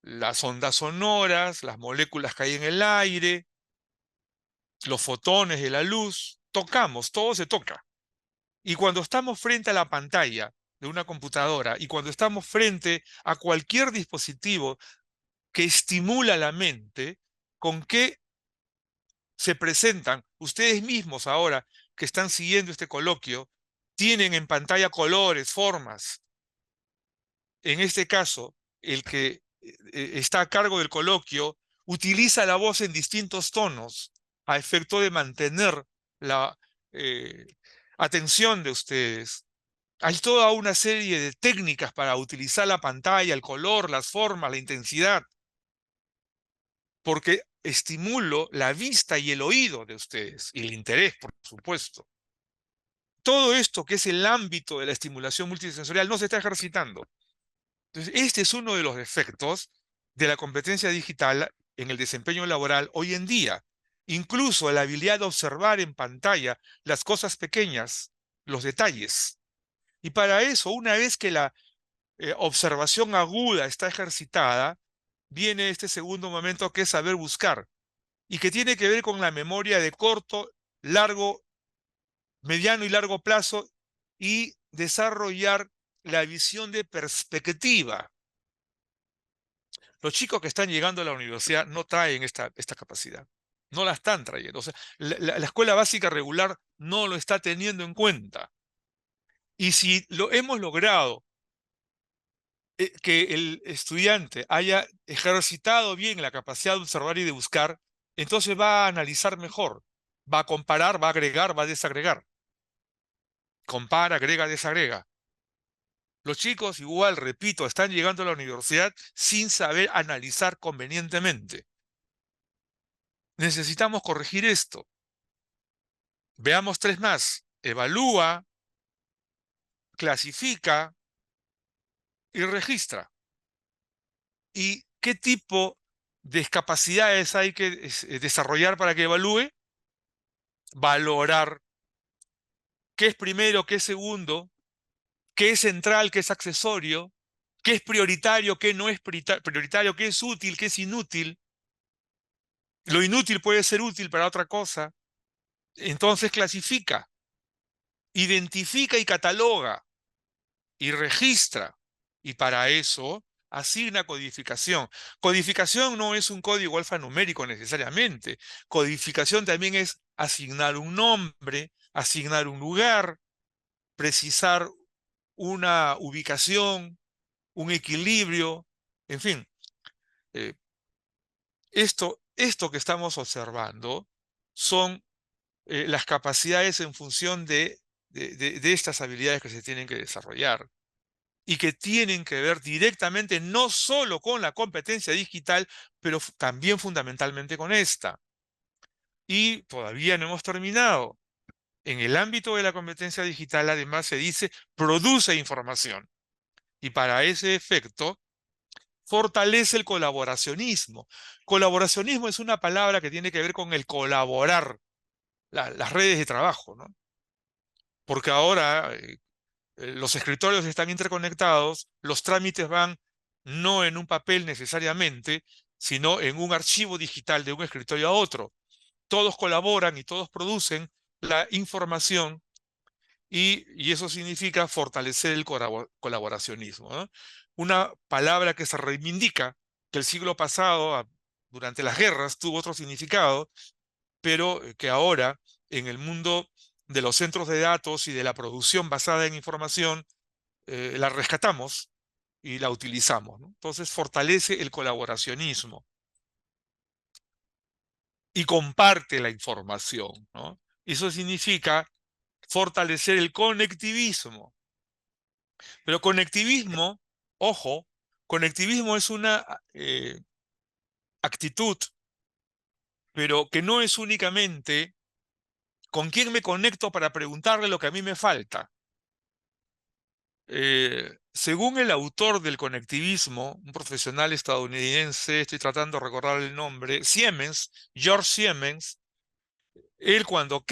las ondas sonoras, las moléculas que hay en el aire, los fotones de la luz, tocamos, todo se toca. Y cuando estamos frente a la pantalla de una computadora y cuando estamos frente a cualquier dispositivo que estimula la mente, ¿con qué se presentan? Ustedes mismos ahora que están siguiendo este coloquio, tienen en pantalla colores, formas. En este caso, el que está a cargo del coloquio utiliza la voz en distintos tonos a efecto de mantener la eh, atención de ustedes. Hay toda una serie de técnicas para utilizar la pantalla, el color, las formas, la intensidad, porque estimulo la vista y el oído de ustedes, y el interés, por supuesto. Todo esto que es el ámbito de la estimulación multisensorial no se está ejercitando. Entonces, este es uno de los efectos de la competencia digital en el desempeño laboral hoy en día. Incluso la habilidad de observar en pantalla las cosas pequeñas, los detalles. Y para eso, una vez que la observación aguda está ejercitada, viene este segundo momento que es saber buscar y que tiene que ver con la memoria de corto, largo, mediano y largo plazo y desarrollar la visión de perspectiva. Los chicos que están llegando a la universidad no traen esta capacidad, no la están trayendo. O sea, la escuela básica regular no lo está teniendo en cuenta. Y si lo hemos logrado que el estudiante haya ejercitado bien la capacidad de observar y de buscar, entonces va a analizar mejor, va a comparar, va a agregar, va a desagregar. Compara, agrega, desagrega. Los chicos, igual, repito, están llegando a la universidad sin saber analizar convenientemente. Necesitamos corregir esto. Veamos tres más. Evalúa, clasifica y registra. ¿Y qué tipo de capacidades hay que desarrollar para que evalúe? Valorar qué es primero, qué es segundo, qué es central, qué es accesorio, qué es prioritario, qué no es prioritario, qué es útil, qué es inútil. Lo inútil puede ser útil para otra cosa. Entonces clasifica, identifica y cataloga y registra. Y para eso asigna codificación. Codificación no es un código alfanumérico necesariamente. Codificación también es asignar un nombre, asignar un lugar, precisar una ubicación, un equilibrio, en fin. eh, esto que estamos observando son las capacidades en función de estas habilidades que se tienen que desarrollar y que tienen que ver directamente no solo con la competencia digital, pero también fundamentalmente con esta. Y todavía no hemos terminado. En el ámbito de la competencia digital, además, se dice produce información. Y para ese efecto, fortalece el colaboracionismo. Colaboracionismo es una palabra que tiene que ver con el colaborar, las redes de trabajo, ¿no? Porque ahora los escritorios están interconectados, los trámites van no en un papel necesariamente, sino en un archivo digital de un escritorio a otro. Todos colaboran y todos producen la información y eso significa fortalecer el colaboracionismo, ¿no? Una palabra que se reivindica, que el siglo pasado, durante las guerras, tuvo otro significado, pero que ahora, en el mundo de los centros de datos y de la producción basada en información, la rescatamos y la utilizamos, ¿no? Entonces fortalece el colaboracionismo y comparte la información, ¿no? Eso significa fortalecer el conectivismo. Pero conectivismo, ojo, conectivismo es una actitud, pero que no es únicamente con quién me conecto para preguntarle lo que a mí me falta. Según el autor del conectivismo, un profesional estadounidense, estoy tratando de recordar el nombre, Siemens, George Siemens, él cuando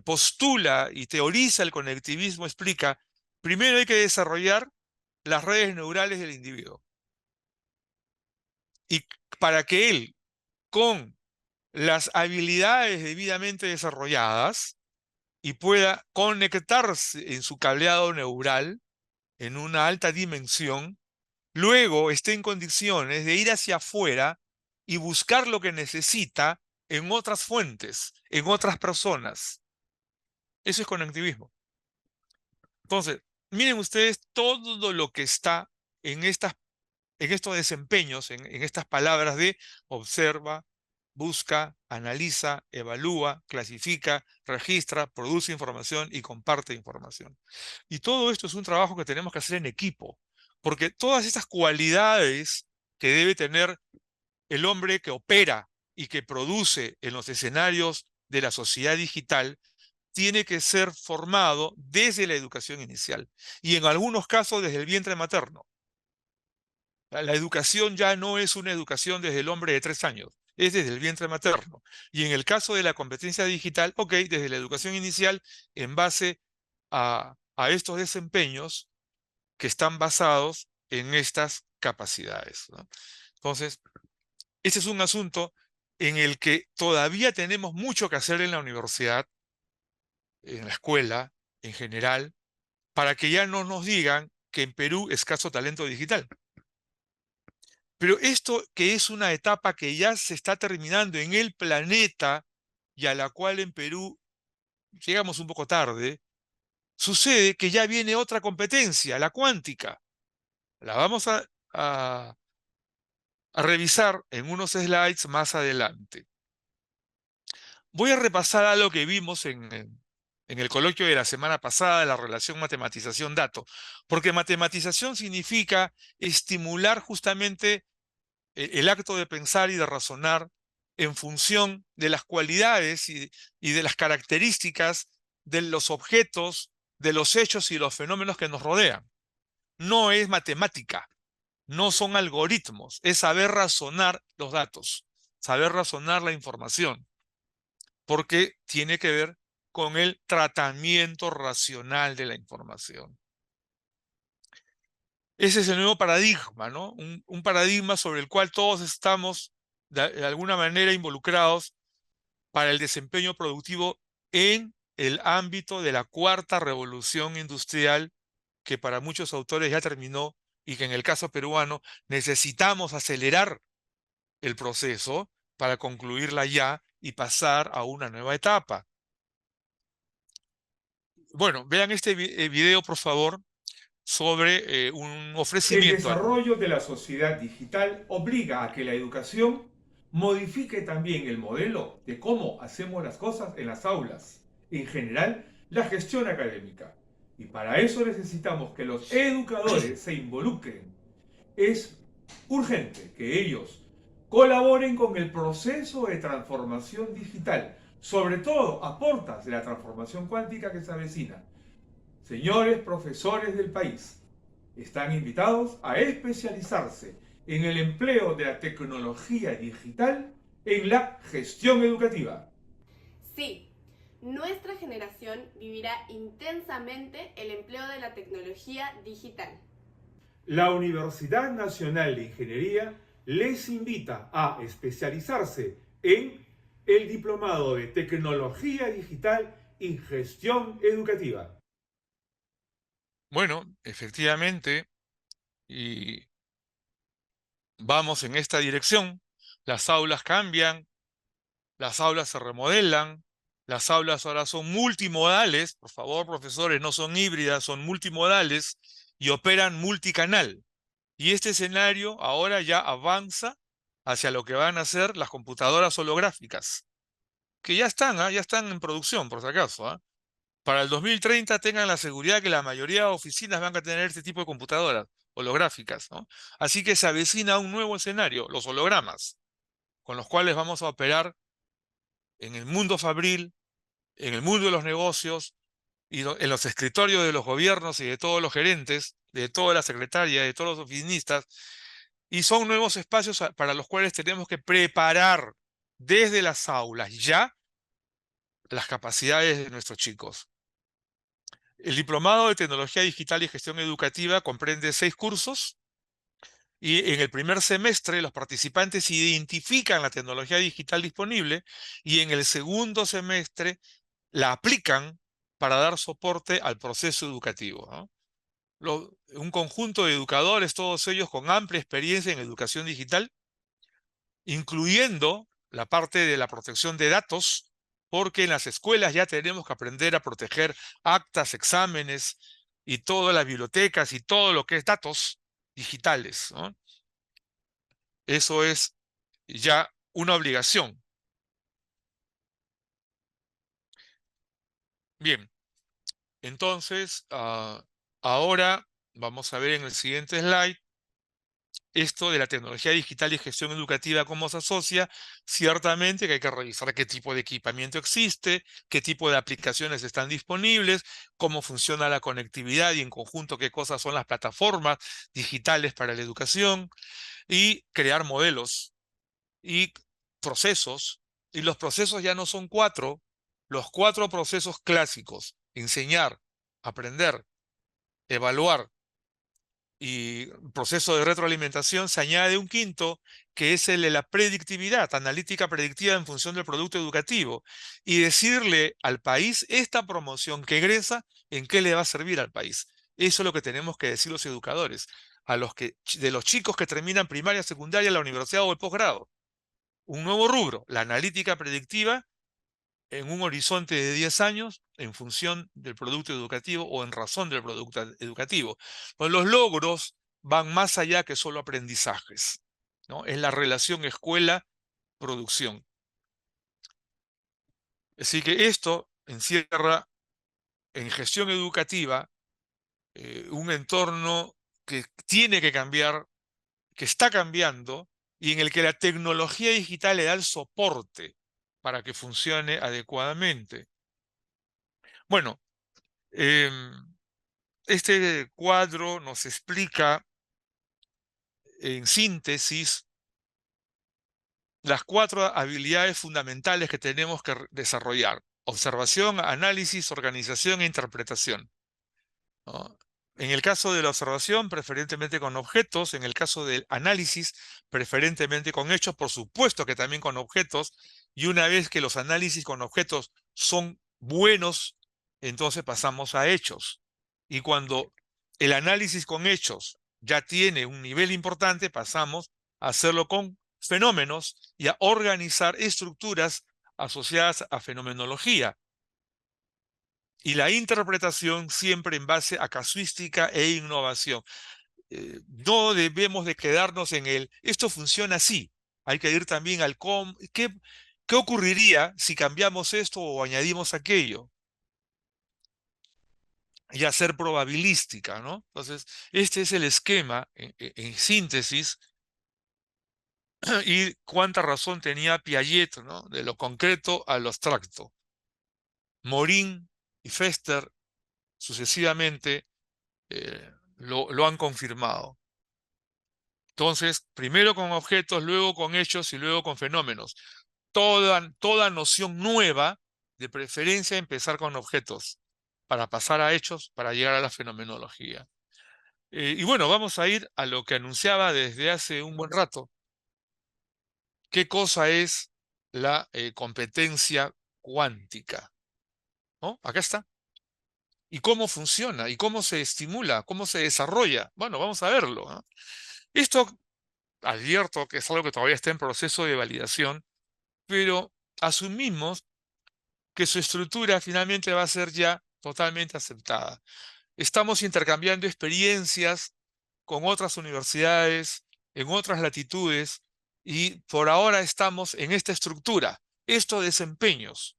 postula y teoriza el conectivismo explica, primero hay que desarrollar las redes neurales del individuo. Y para que él, con las habilidades debidamente desarrolladas, y pueda conectarse en su cableado neural en una alta dimensión, luego esté en condiciones de ir hacia afuera y buscar lo que necesita en otras fuentes, en otras personas. Eso es conectivismo. Entonces, miren ustedes todo lo que está en estos desempeños, en estas palabras de observa, busca, analiza, evalúa, clasifica, registra, produce información y comparte información. Y todo esto es un trabajo que tenemos que hacer en equipo, porque todas estas cualidades que debe tener el hombre que opera y que produce en los escenarios de la sociedad digital, tiene que ser formado desde la educación inicial y en algunos casos desde el vientre materno. La educación ya no es una educación desde el hombre de 3 años, es desde el vientre materno. Y en el caso de la competencia digital, ok, desde la educación inicial, en base a estos desempeños que están basados en estas capacidades, ¿no? Entonces, ese es un asunto en el que todavía tenemos mucho que hacer en la universidad, en la escuela, en general, para que ya no nos digan que en Perú escaso talento digital. Pero esto que es una etapa que ya se está terminando en el planeta y a la cual en Perú llegamos un poco tarde, sucede que ya viene otra competencia, la cuántica. La vamos a- a revisar en unos slides más adelante. Voy a repasar algo que vimos en el coloquio de la semana pasada de la relación matematización-dato, porque matematización significa estimular justamente el acto de pensar y de razonar en función de las cualidades y de las características de los objetos, de los hechos y los fenómenos que nos rodean. No es matemática, no son algoritmos, es saber razonar los datos, saber razonar la información, porque tiene que ver con el tratamiento racional de la información. Ese es el nuevo paradigma, ¿no? Un paradigma sobre el cual todos estamos de alguna manera involucrados para el desempeño productivo en el ámbito de la cuarta revolución industrial, que para muchos autores ya terminó y que en el caso peruano necesitamos acelerar el proceso para concluirla ya y pasar a una nueva etapa. Bueno, vean este video, por favor. sobre un El ofrecimiento. desarrollo de la sociedad digital obliga a que la educación modifique también el modelo de cómo hacemos las cosas en las aulas, en general la gestión académica. Y para eso necesitamos que los educadores se involucren. Es urgente que ellos colaboren con el proceso de transformación digital, sobre todo a portas de la transformación cuántica que se avecina. Señores profesores del país, están invitados a especializarse en el empleo de la tecnología digital en la gestión educativa. Sí, nuestra generación vivirá intensamente el empleo de la tecnología digital. La Universidad Nacional de Ingeniería les invita a especializarse en el Diplomado de Tecnología Digital y Gestión Educativa. Bueno, efectivamente, y vamos en esta dirección. Las aulas cambian, las aulas se remodelan, las aulas ahora son multimodales, por favor, profesores, no son híbridas, son multimodales y operan multicanal. Y este escenario ahora ya avanza hacia lo que van a ser las computadoras holográficas, que ya están, ya están en producción, por si acaso. Para el 2030 tengan la seguridad que la mayoría de oficinas van a tener este tipo de computadoras holográficas, ¿no? Así que se avecina un nuevo escenario, los hologramas, con los cuales vamos a operar en el mundo fabril, en el mundo de los negocios y en los escritorios de los gobiernos y de todos los gerentes, de toda la secretaria, de todos los oficinistas, y son nuevos espacios para los cuales tenemos que preparar desde las aulas ya las capacidades de nuestros chicos. El Diplomado de Tecnología Digital y Gestión Educativa comprende 6 cursos y en el primer semestre los participantes identifican la tecnología digital disponible y en el segundo semestre la aplican para dar soporte al proceso educativo, ¿no? Un conjunto de educadores, todos ellos con amplia experiencia en educación digital, incluyendo la parte de la protección de datos, porque en las escuelas ya tenemos que aprender a proteger actas, exámenes y todas las bibliotecas y todo lo que es datos digitales, ¿no? Eso es ya una obligación. Bien, entonces, ahora vamos a ver en el siguiente slide esto de la tecnología digital y gestión educativa, cómo se asocia. Ciertamente que hay que revisar qué tipo de equipamiento existe, qué tipo de aplicaciones están disponibles, cómo funciona la conectividad y en conjunto qué cosas son las plataformas digitales para la educación y crear modelos y procesos. Y los procesos ya no son 4, los 4 procesos clásicos: enseñar, aprender, evaluar y proceso de retroalimentación. Se añade un quinto, que es el de la predictividad, analítica predictiva en función del producto educativo, y decirle al país esta promoción que egresa, en qué le va a servir al país. Eso es lo que tenemos que decir los educadores, de los chicos que terminan primaria, secundaria, la universidad o el posgrado. Un nuevo rubro, la analítica predictiva, en un horizonte de 10 años en función del producto educativo o en razón del producto educativo. Pues los logros van más allá que solo aprendizajes, ¿no? Es la relación escuela-producción. Así que esto encierra en gestión educativa un entorno que tiene que cambiar, que está cambiando y en el que la tecnología digital le da el soporte para que funcione adecuadamente. Bueno, este cuadro nos explica en síntesis las 4 habilidades fundamentales que tenemos que desarrollar: observación, análisis, organización e interpretación, ¿no? En el caso de la observación, preferentemente con objetos; en el caso del análisis, preferentemente con hechos, por supuesto que también con objetos, y una vez que los análisis con objetos son buenos, entonces pasamos a hechos. Y cuando el análisis con hechos ya tiene un nivel importante, pasamos a hacerlo con fenómenos y a organizar estructuras asociadas a fenomenología. Y la interpretación siempre en base a casuística e innovación. No debemos de quedarnos en esto funciona así. Hay que ir también al cómo, qué ocurriría si cambiamos esto o añadimos aquello, y hacer probabilística, ¿no? Entonces, este es el esquema en síntesis, y cuánta razón tenía Piaget, ¿no? De lo concreto a lo abstracto. Morin y Fester sucesivamente lo han confirmado. Entonces, primero con objetos, luego con hechos y luego con fenómenos. Toda noción nueva, de preferencia empezar con objetos, para pasar a hechos, para llegar a la fenomenología. Y bueno, vamos a ir a lo que anunciaba desde hace un buen rato. ¿Qué cosa es la competencia cuántica? ¿No? Acá está. ¿Y cómo funciona? ¿Y cómo se estimula? ¿Cómo se desarrolla? Bueno, vamos a verlo, ¿no? Esto advierto que es algo que todavía está en proceso de validación, pero asumimos que su estructura finalmente va a ser ya totalmente aceptada. Estamos intercambiando experiencias con otras universidades, en otras latitudes, y por ahora estamos en esta estructura, estos desempeños.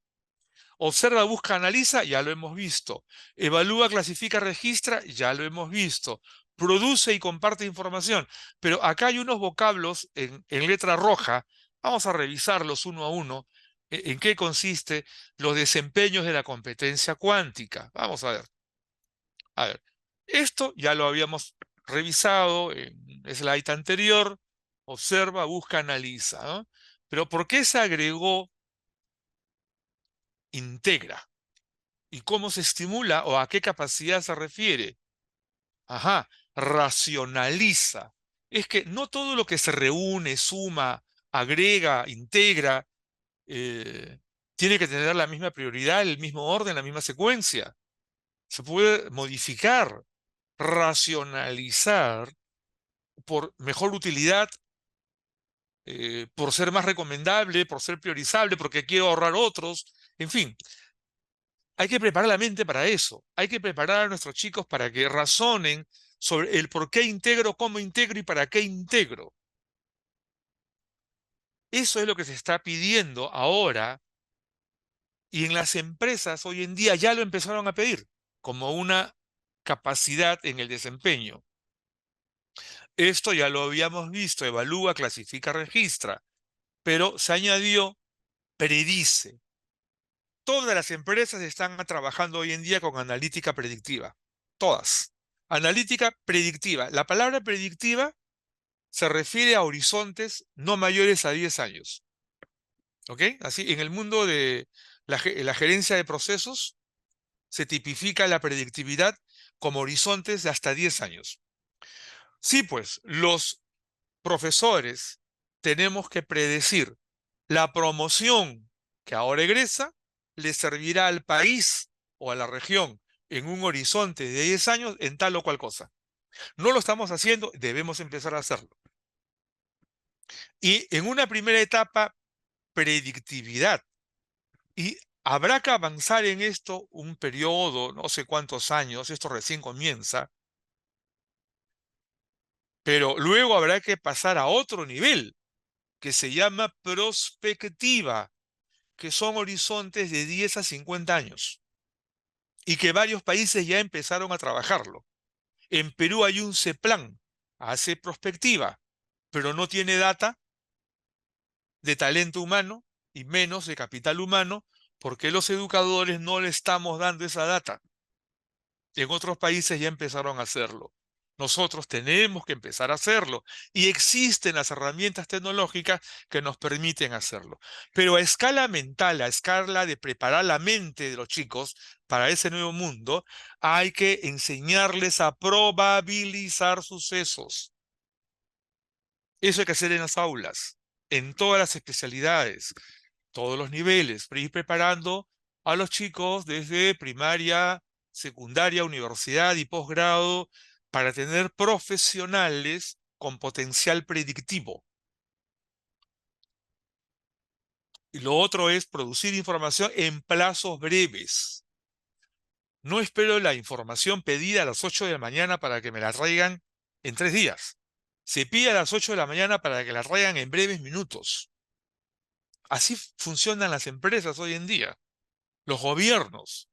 Observa, busca, analiza, ya lo hemos visto. Evalúa, clasifica, registra, ya lo hemos visto. Produce y comparte información. Pero acá hay unos vocablos en letra roja. Vamos a revisarlos uno a uno. ¿En qué consiste los desempeños de la competencia cuántica? Vamos a ver. A ver, esto ya lo habíamos revisado en slide anterior. Observa, busca, analiza, ¿no? Pero ¿por qué se agregó integra? ¿Y cómo se estimula o a qué capacidad se refiere? Ajá, racionaliza. Es que no todo lo que se reúne, suma, agrega, integra, eh, tiene que tener la misma prioridad, el mismo orden, la misma secuencia. Se puede modificar, racionalizar por mejor utilidad, por ser más recomendable, por ser priorizable, porque quiero ahorrar otros. En fin, hay que preparar la mente para eso. Hay que preparar a nuestros chicos para que razonen sobre el por qué integro, cómo integro y para qué integro. Eso es lo que se está pidiendo ahora, y en las empresas hoy en día ya lo empezaron a pedir como una capacidad en el desempeño. Esto ya lo habíamos visto: evalúa, clasifica, registra, pero se añadió predice. Todas las empresas están trabajando hoy en día con analítica predictiva. Todas. Analítica predictiva. La palabra predictiva se refiere a horizontes no mayores a 10 años. ¿Ok? Así, en el mundo de la gerencia de procesos, se tipifica la predictividad como horizontes de hasta 10 años. Sí, pues, los profesores tenemos que predecir la promoción que ahora egresa le servirá al país o a la región en un horizonte de 10 años en tal o cual cosa. No lo estamos haciendo, debemos empezar a hacerlo. Y en una primera etapa, predictividad. Y habrá que avanzar en esto un periodo, no sé cuántos años, esto recién comienza, pero luego habrá que pasar a otro nivel que se llama prospectiva, que son horizontes de 10 a 50 años, y que varios países ya empezaron a trabajarlo. En Perú hay un CEPLAN, hace prospectiva, pero no tiene data de talento humano y menos de capital humano, porque los educadores no le estamos dando esa data. En otros países ya empezaron a hacerlo. Nosotros tenemos que empezar a hacerlo, y existen las herramientas tecnológicas que nos permiten hacerlo. Pero a escala mental, a escala de preparar la mente de los chicos para ese nuevo mundo, hay que enseñarles a probabilizar sucesos. Eso hay que hacer en las aulas, en todas las especialidades, todos los niveles, para ir preparando a los chicos desde primaria, secundaria, universidad y posgrado, para tener profesionales con potencial predictivo. Y lo otro es producir información en plazos breves. No espero la información pedida a las 8 de la mañana para que me la traigan en 3 días. Se pide a las 8 de la mañana para que la traigan en breves minutos. Así funcionan las empresas hoy en día, los gobiernos.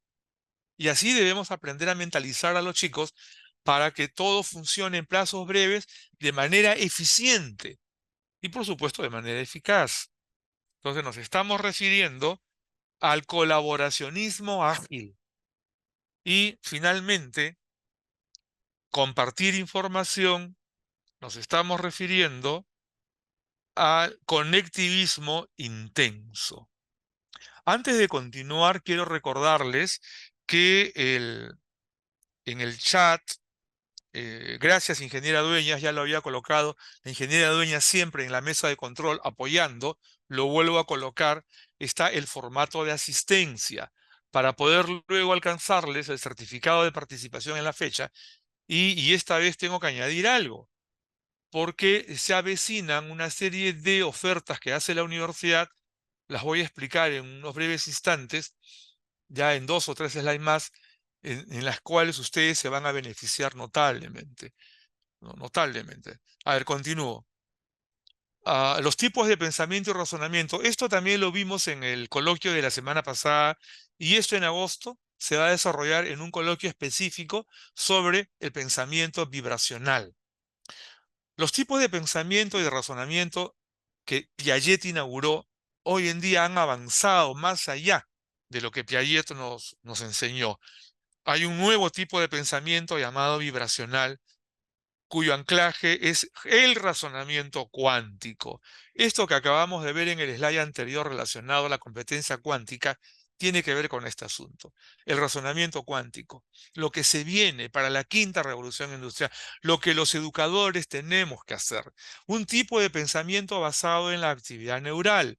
Y así debemos aprender a mentalizar a los chicos para que todo funcione en plazos breves de manera eficiente y, por supuesto, de manera eficaz. Entonces nos estamos refiriendo al colaboracionismo ágil. Y finalmente, compartir información, nos estamos refiriendo al conectivismo intenso. Antes de continuar, quiero recordarles que en el chat, gracias ingeniera Dueñas, ya lo había colocado, la ingeniera Dueñas siempre en la mesa de control apoyando, lo vuelvo a colocar, está el formato de asistencia para poder luego alcanzarles el certificado de participación en la fecha. Y esta vez tengo que añadir algo, porque se avecinan una serie de ofertas que hace la universidad, las voy a explicar en unos breves instantes, ya en 2 o 3 slides más, en las cuales ustedes se van a beneficiar notablemente, ¿no? Notablemente. A ver, continúo. Los tipos de pensamiento y razonamiento. Esto también lo vimos en el coloquio de la semana pasada y esto en agosto se va a desarrollar en un coloquio específico sobre el pensamiento vibracional. Los tipos de pensamiento y de razonamiento que Piaget inauguró hoy en día han avanzado más allá de lo que Piaget nos enseñó. Hay un nuevo tipo de pensamiento llamado vibracional, cuyo anclaje es el razonamiento cuántico. Esto que acabamos de ver en el slide anterior relacionado a la competencia cuántica tiene que ver con este asunto. El razonamiento cuántico, lo que se viene para la quinta revolución industrial, lo que los educadores tenemos que hacer. Un tipo de pensamiento basado en la actividad neural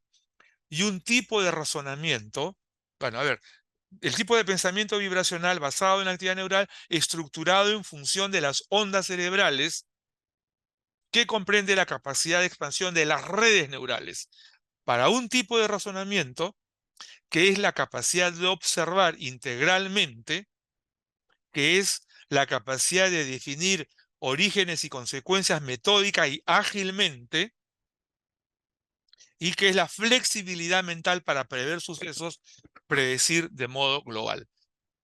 y un tipo de razonamiento, bueno, a ver, el tipo de pensamiento vibracional basado en la actividad neural, estructurado en función de las ondas cerebrales, que comprende la capacidad de expansión de las redes neurales. Para un tipo de razonamiento, que es la capacidad de observar integralmente, que es la capacidad de definir orígenes y consecuencias metódica y ágilmente, y que es la flexibilidad mental para prever sucesos, predecir de modo global.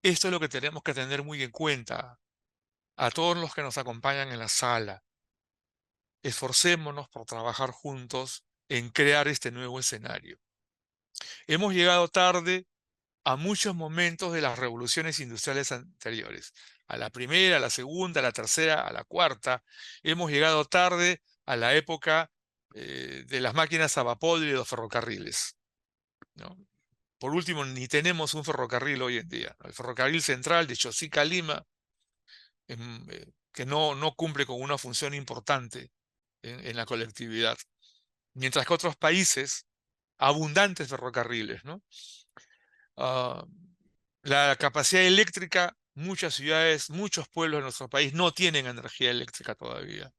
Esto es lo que tenemos que tener muy en cuenta a todos los que nos acompañan en la sala. Esforcémonos por trabajar juntos en crear este nuevo escenario. Hemos llegado tarde a muchos momentos de las revoluciones industriales anteriores. A la primera, a la segunda, a la tercera, a la cuarta. Hemos llegado tarde a la época de las máquinas a vapor y de los ferrocarriles, ¿no? Por último, ni tenemos un ferrocarril hoy en día, ¿no? El ferrocarril central de Chosica a Lima, que no cumple con una función importante en la colectividad. Mientras que otros países, abundantes ferrocarriles, ¿no? Ah, la capacidad eléctrica, muchas ciudades, muchos pueblos de nuestro país no tienen energía eléctrica todavía.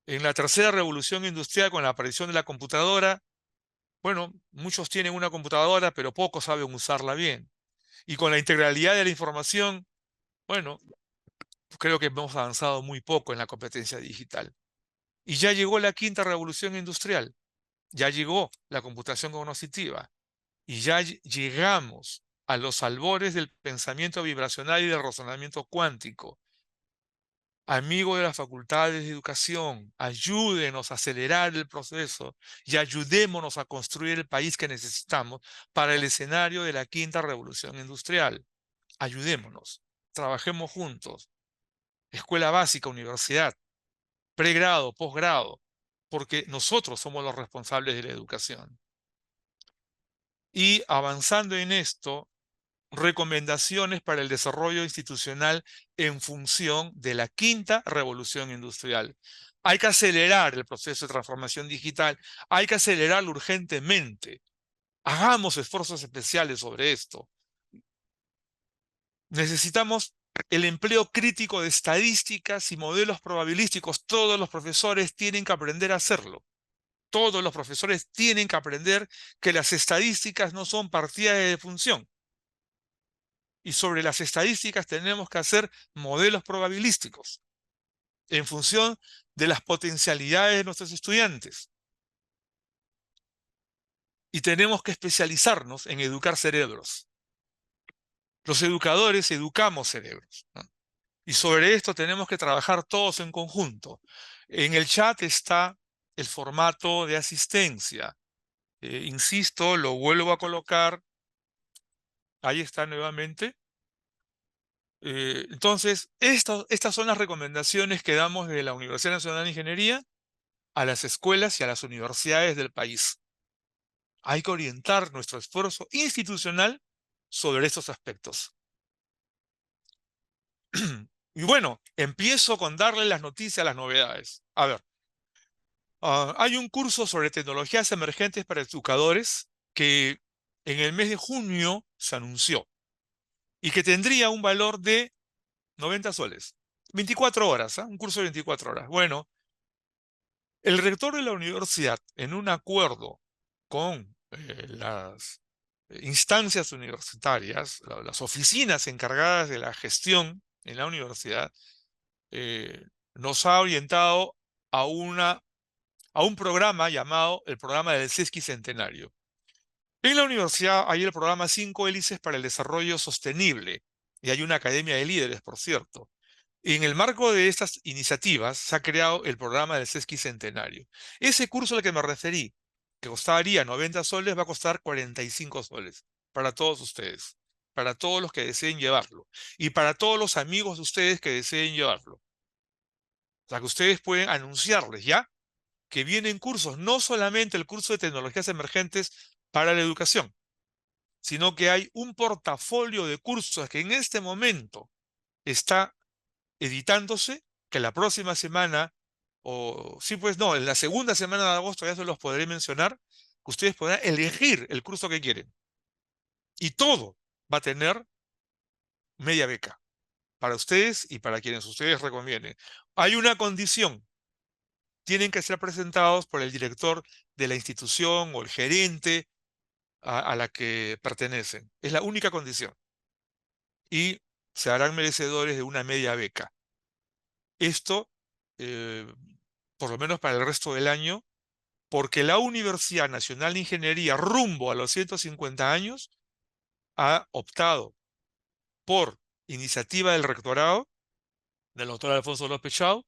En la tercera revolución industrial, con la aparición de la computadora, bueno, muchos tienen una computadora, pero pocos saben usarla bien. Y con la integralidad de la información, bueno, creo que hemos avanzado muy poco en la competencia digital. Y ya llegó la quinta revolución industrial, ya llegó la computación cognitiva, y ya llegamos a los albores del pensamiento vibracional y del razonamiento cuántico. Amigo de las facultades de educación, ayúdenos a acelerar el proceso y ayudémonos a construir el país que necesitamos para el escenario de la quinta revolución industrial. Ayudémonos, trabajemos juntos, escuela básica, universidad, pregrado, posgrado, porque nosotros somos los responsables de la educación. Y avanzando en esto, recomendaciones para el desarrollo institucional en función de la quinta revolución industrial. Hay que acelerar el proceso de transformación digital, hay que acelerarlo urgentemente. Hagamos esfuerzos especiales sobre esto. Necesitamos el empleo crítico de estadísticas y modelos probabilísticos. Todos los profesores tienen que aprender a hacerlo. Todos los profesores tienen que aprender que las estadísticas no son partidas de función. Y sobre las estadísticas tenemos que hacer modelos probabilísticos en función de las potencialidades de nuestros estudiantes. Y tenemos que especializarnos en educar cerebros. Los educadores educamos cerebros, ¿no? Y sobre esto tenemos que trabajar todos en conjunto. En el chat está el formato de asistencia. Insisto, lo vuelvo a colocar. Ahí está nuevamente. Entonces, estas son las recomendaciones que damos de la Universidad Nacional de Ingeniería a las escuelas y a las universidades del país. Hay que orientar nuestro esfuerzo institucional sobre estos aspectos. Y bueno, empiezo con darle las noticias, las novedades. A ver, hay un curso sobre tecnologías emergentes para educadores que en el mes de junio se anunció y que tendría un valor de 90 soles. 24 horas, ¿ah? Un curso de 24 horas. Bueno, el rector de la universidad, en un acuerdo con las instancias universitarias, las oficinas encargadas de la gestión en la universidad, nos ha orientado a, a un programa llamado el programa del Sesquicentenario. En la universidad hay el programa 5 hélices para el desarrollo sostenible y hay una academia de líderes, por cierto. En el marco de estas iniciativas se ha creado el programa del Sesquicentenario. Ese curso al que me referí, que costaría 90 soles, va a costar 45 soles para todos ustedes, para todos los que deseen llevarlo y para todos los amigos de ustedes que deseen llevarlo. O sea, que ustedes pueden anunciarles ya que vienen cursos, no solamente el curso de tecnologías emergentes para la educación, sino que hay un portafolio de cursos que en este momento está editándose, que la próxima semana, o sí, pues no, en la segunda semana de agosto ya se los podré mencionar, que ustedes podrán elegir el curso que quieren. Y todo va a tener media beca para ustedes y para quienes ustedes recomienden. Hay una condición: tienen que ser presentados por el director de la institución o el gerente a la que pertenecen. Es la única condición. Y se harán merecedores de una media beca. Esto, eh, por lo menos para el resto del año, porque la Universidad Nacional de Ingeniería, rumbo a los 150 años, ha optado por iniciativa del rectorado, del doctor Alfonso López Chau,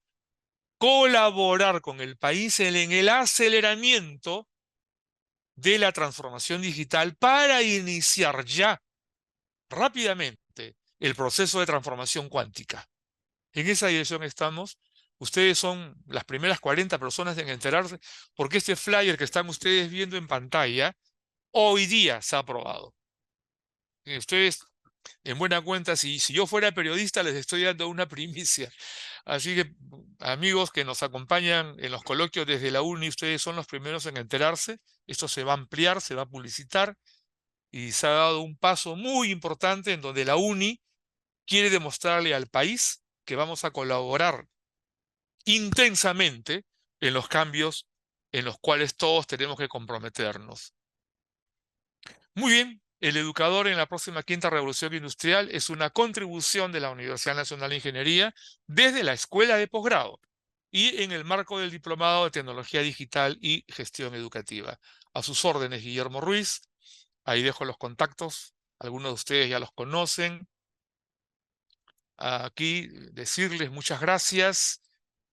colaborar con el país en el aceleramiento de la transformación digital para iniciar ya rápidamente el proceso de transformación cuántica. En esa dirección estamos. Ustedes son las primeras 40 personas en enterarse, porque este flyer que están ustedes viendo en pantalla hoy día se ha aprobado. Ustedes, en buena cuenta, si yo fuera periodista, les estoy dando una primicia. Así que, amigos que nos acompañan en los coloquios desde la UNI, ustedes son los primeros en enterarse. Esto se va a ampliar, se va a publicitar, y se ha dado un paso muy importante en donde la UNI quiere demostrarle al país que vamos a colaborar intensamente en los cambios en los cuales todos tenemos que comprometernos. Muy bien, el educador en la próxima quinta revolución industrial es una contribución de la Universidad Nacional de Ingeniería desde la escuela de posgrado y en el marco del diplomado de tecnología digital y gestión educativa. A sus órdenes, Guillermo Ruiz. Ahí dejo los contactos, algunos de ustedes ya los conocen. Aquí decirles muchas gracias.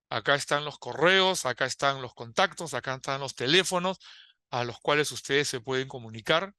Acá están los correos, acá están los contactos, acá están los teléfonos a los cuales ustedes se pueden comunicar.